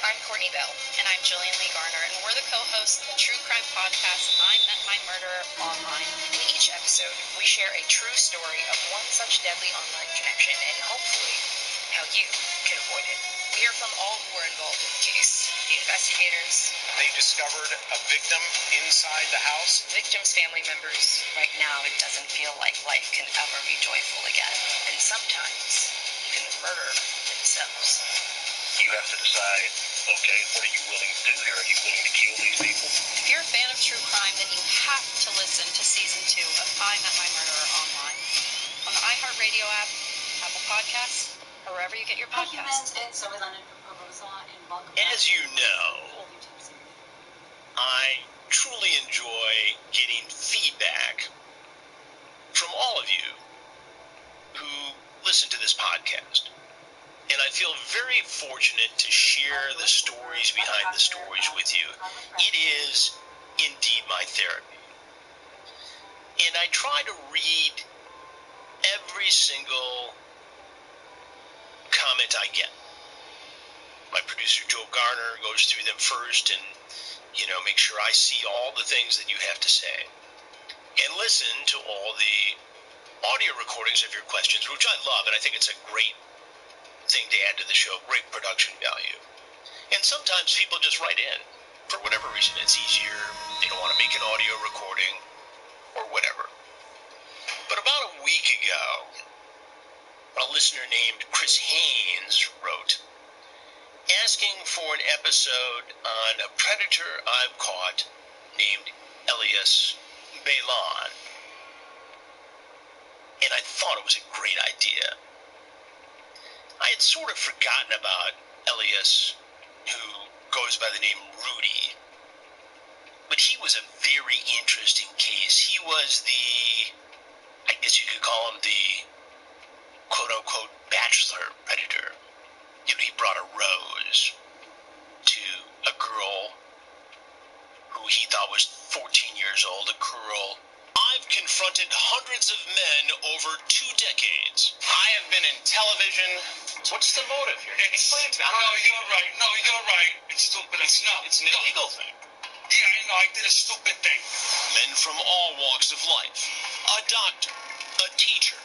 I'm Courtney Bell. And I'm Jillian Lee Garner, and we're the co-hosts of the true crime podcast, I Met My Murderer Online. In each episode, we share a true story of one such deadly online connection and hopefully how you can avoid it. We hear from all who were involved in the case. The investigators. They discovered a victim inside the house. Victims' family members. Right now, it doesn't feel like life can ever be joyful again. And sometimes even the murderer themselves. You have to decide, okay, what are you willing to do here? Are you willing to kill these people? If you're a fan of true crime, then you have to listen to Season 2 of I Met My Murderer Online on the iHeartRadio app, Apple Podcasts, or wherever you get your podcasts. As you know, I truly enjoy getting feedback from all of you who listen to this podcast. And I feel very fortunate to share the stories behind the stories with you. It is indeed my therapy. And I try to read every single comment I get. My producer, Joe Garner, goes through them first and, make sure I see all the things that you have to say. And listen to all the audio recordings of your questions, which I love, and I think it's a great thing to add to the show, great production value. And sometimes people just write in for whatever reason. It's easier, they don't want to make an audio recording or whatever. But about a week ago, a listener named Chris Haynes wrote asking for an episode on a predator I've caught named Elias Balan. And I thought it was a great idea. I had sort of forgotten about Elias, who goes by the name Rudy. But he was a very interesting case. He was I guess you could call him the quote-unquote bachelor predator. He brought a rose to a girl who he thought was 14 years old, a girl. I've confronted hundreds of men over 2 decades. I have been in television. What's the motive here? Explain to me. No, you're right. No, you're right. It's stupid. It's an illegal thing. Yeah, I know. I did a stupid thing. Men from all walks of life. A doctor, a teacher,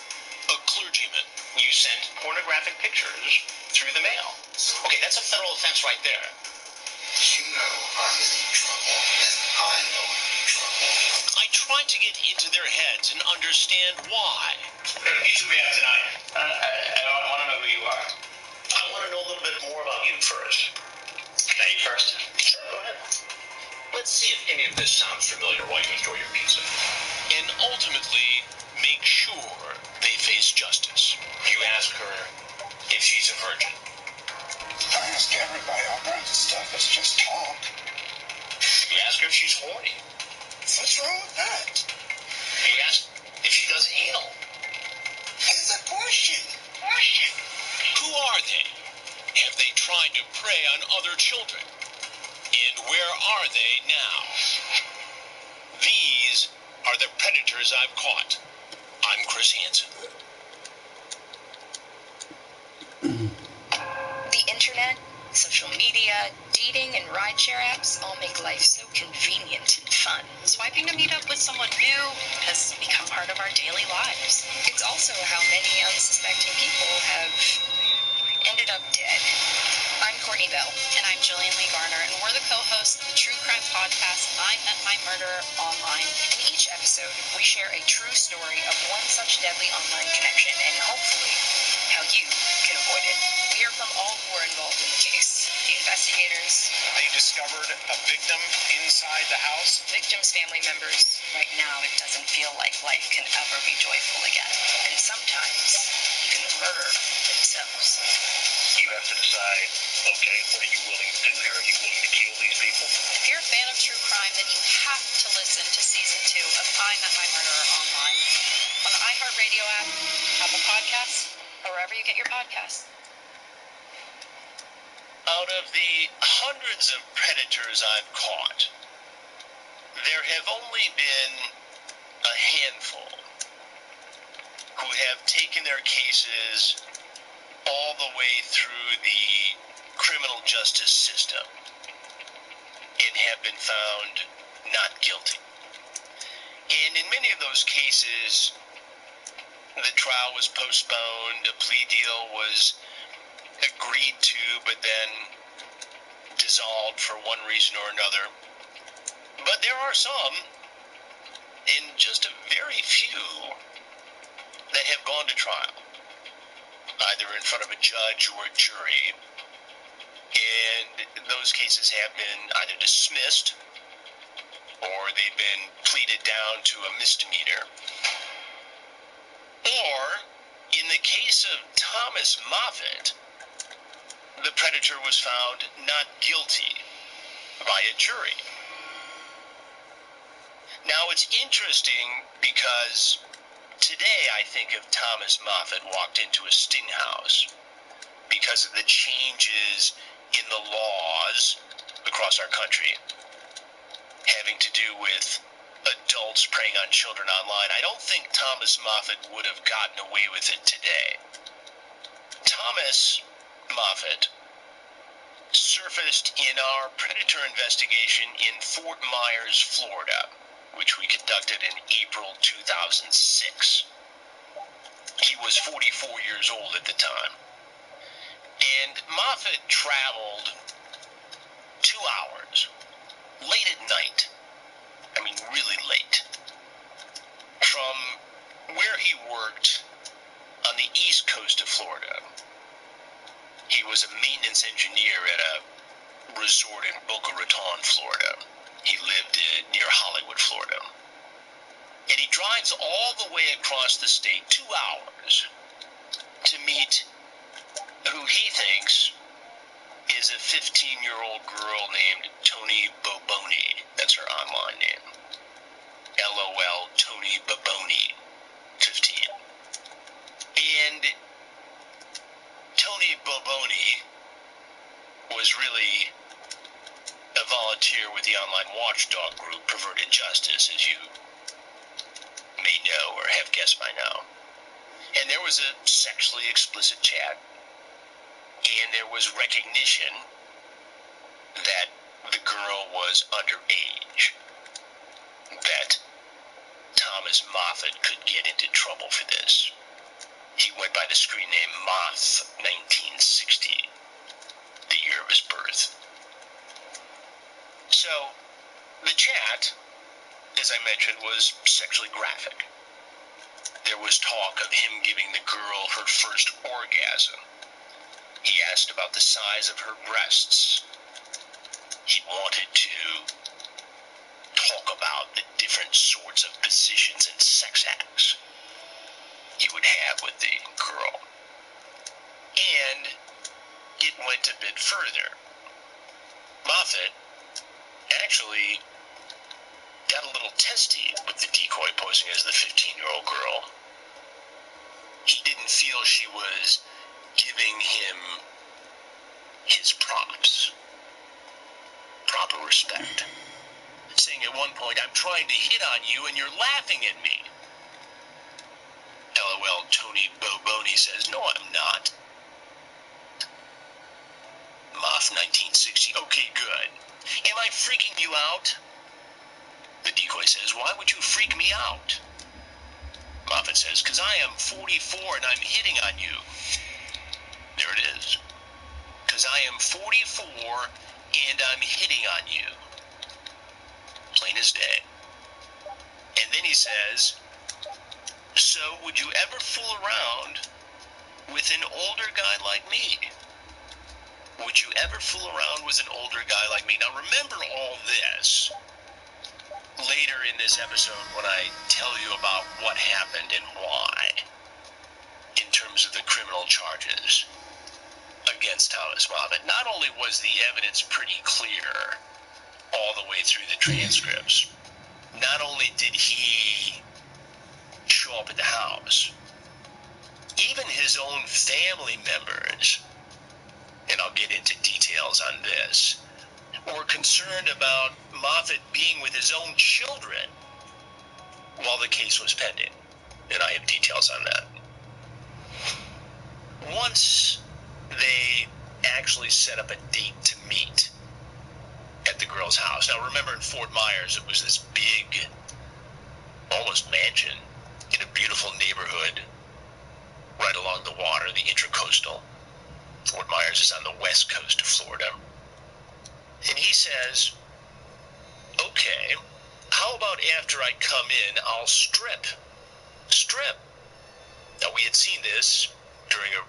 a clergyman. You sent pornographic pictures through the mail. Okay, that's a federal offense right there. You know I'm in trouble, and I know I'm in trouble. I tried to get into their heads and understand why. Hey, you two we have tonight. I want to know who you are. I want to know a little bit more about you first. Can I eat first? Sure, go ahead. Let's see if any of this sounds familiar while you enjoy your pizza. And ultimately, make sure they face justice. You ask her if she's a virgin. I ask everybody all kinds of stuff. It's just talk. You ask her if she's horny. What's wrong with that? You ask if she does anal. It's a question. Who are they? Have they tried to prey on other children? And where are they now? These are the predators I've caught. I'm Chris Hansen. The internet, social media, dating, and rideshare apps all make life so convenient and fun. Swiping to meet up with someone new has become part of our daily lives. It's also how many unsuspecting people have ended up dead. I'm Courtney Bell. And I'm Jillian Lee Garner, and we're the co-hosts of the true crime podcast, I Met My Murderer Online. In each episode, we share a true story of one such deadly online connection and hopefully how you can avoid it. We hear from all who are involved in the case. The investigators, They discovered a victim inside the house. victims' family members. Right now, it doesn't feel like life can ever be joyful again. And sometimes even the murderer themselves. You have to decide, okay, what are you willing to do here? Are you willing to kill these people? If you're a fan of true crime, then you have to listen to Season 2 of I Met My Murderer Online on the iHeartRadio app, Apple Podcasts, or wherever you get your podcasts. Out of the hundreds of predators I've caught, there have only been a handful who have taken their cases all the way through the criminal justice system and have been found not guilty. And in many of those cases, the trial was postponed, a plea deal was agreed to, but then dissolved for one reason or another. But there are some, and just a very few, that have gone to trial, either in front of a judge or a jury, and those cases have been either dismissed or they've been pleaded down to a misdemeanor. Or, in the case of Thomas Moffett, the predator was found not guilty by a jury. Now, it's interesting because today I think if Thomas Moffett walked into a sting house because of the changes in the laws across our country having to do with adults preying on children online, I don't think Thomas Moffett would have gotten away with it today. Thomas Moffett surfaced in our predator investigation in Fort Myers, Florida, which we conducted in April 2006. He was 44 years old at the time. And Moffett traveled 2 hours, late at night, I mean really late, from where he worked on the east coast of Florida. He was a maintenance engineer at a resort in Boca Raton, Florida. He lived near Hollywood, Florida. And he drives all the way across the state, 2 hours, to meet who he thinks is a 15-year-old girl named Tony Boboni. That's her online name. LOL Tony Boboni, 15. And Tony Boboni was really a a volunteer with the online watchdog group Perverted Justice, as you may know or have guessed by now. And there was a sexually explicit chat, and there was recognition that the girl was underage, that Thomas Moffat could get into trouble for this. He went by the screen name Moth 1960, the year of his birth. So, the chat, as I mentioned, was sexually graphic. There was talk of him giving the girl her first orgasm. He asked about the size of her breasts. He wanted to talk about the different sorts of positions and sex acts he would have with the girl. And it went a bit further. Moffat actually got a little testy with the decoy posing as the 15-year-old girl. He didn't feel she was giving him his props, proper respect, saying at one point, "I'm trying to hit on you and you're laughing at me." LOL, Tony Boboni says, "No, I'm not." Moth 1960, "Okay, good. Am I freaking you out?" The decoy says, "Why would you freak me out?" Moffat says, "Because I am 44 and I'm hitting on you." There it is. "Because I am 44 and I'm hitting on you." Plain as day. And then he says, "So would you ever fool around with an older guy like me? Would you ever fool around with an older guy like me?" Now remember all this later in this episode when I tell you about what happened and why in terms of the criminal charges against Thomas Moffat. Not only was the evidence pretty clear all the way through the transcripts, not only did he show up at the house, even his own family members, and I'll get into details on this, were concerned about Moffat being with his own children while the case was pending. And I have details on that. Once they actually set up a date to meet at the girl's house. Now remember, in Fort Myers, it was this big, almost mansion in a beautiful neighborhood right along the water, the Intracoastal. Fort Myers is on the west coast of Florida. And he says, "Okay, how about after I come in, I'll strip. Strip." Now, we had seen this during an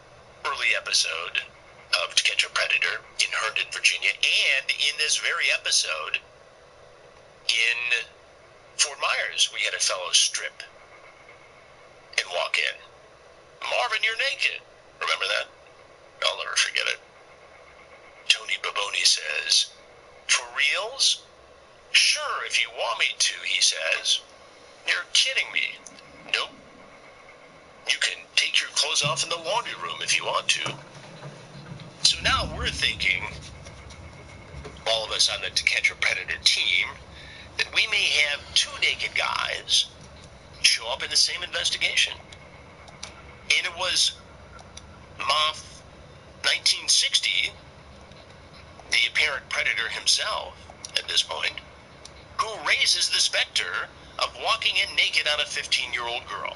early episode of To Catch a Predator in Herndon, Virginia, and in this very episode in Fort Myers, we had a fellow strip and walk in. "Marvin, you're naked." Remember that? I'll never forget it. Tony Baboni says, "For reals? Sure, if you want me to," he says. "You're kidding me." "Nope. You can take your clothes off in the laundry room if you want to." So now we're thinking, all of us on the To Catch a Predator team, that we may have two naked guys show up in the same investigation. And it was Moth 1960, the apparent predator himself at this point, who raises the specter of walking in naked on a 15-year-old girl.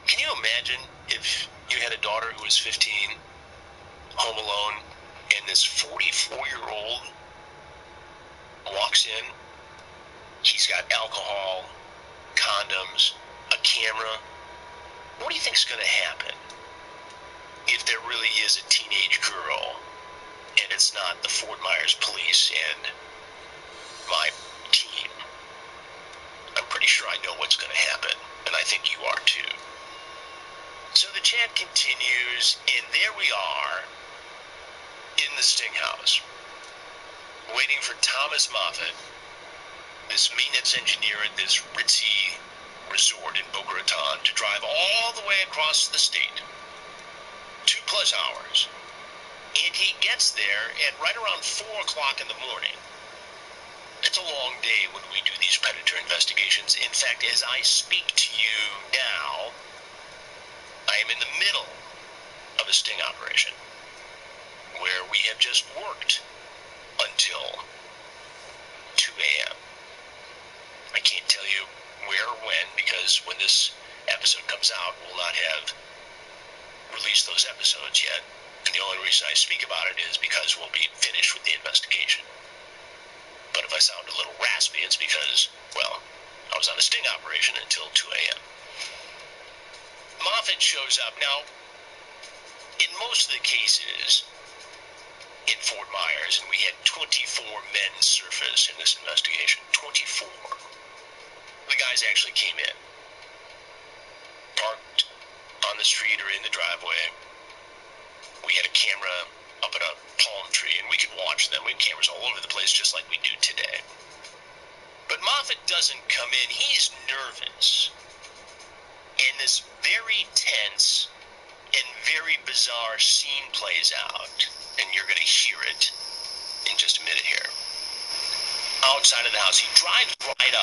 Can you imagine if you had a daughter who was 15, home alone, and this 44-year-old walks in? He's got alcohol, condoms, a camera. What do you think's going to happen if there really is a teenage girl and it's not the Fort Myers police and my team? I'm pretty sure I know what's going to happen, and I think you are too. So the chat continues, and there we are in the Sting House, waiting for Thomas Moffat, this maintenance engineer at this ritzy resort in Boca Raton, to drive all the way across the state, 2+ hours. And he gets there at right around 4 o'clock in the morning. It's a long day when we do these predator investigations. In fact, as I speak to you now, I am in the middle of a sting operation where we have just worked until 2 a.m. I can't tell you where or when, because when this episode comes out, we'll not have released those episodes yet. And the only reason I speak about it is because we'll be finished with the investigation. But if I sound a little raspy, it's because, well, I was on a sting operation until 2 a.m. Moffat shows up. Now, in most of the cases in Fort Myers, and we had 24 men surface in this investigation, 24. The guys actually came in, parked on the street or in the driveway. We had a camera up in a palm tree, and we could watch them. We had cameras all over the place, just like we do today. But Moffat doesn't come in. He's nervous. And this very tense and very bizarre scene plays out, and you're going to hear it in just a minute here. Outside of the house, he drives right up.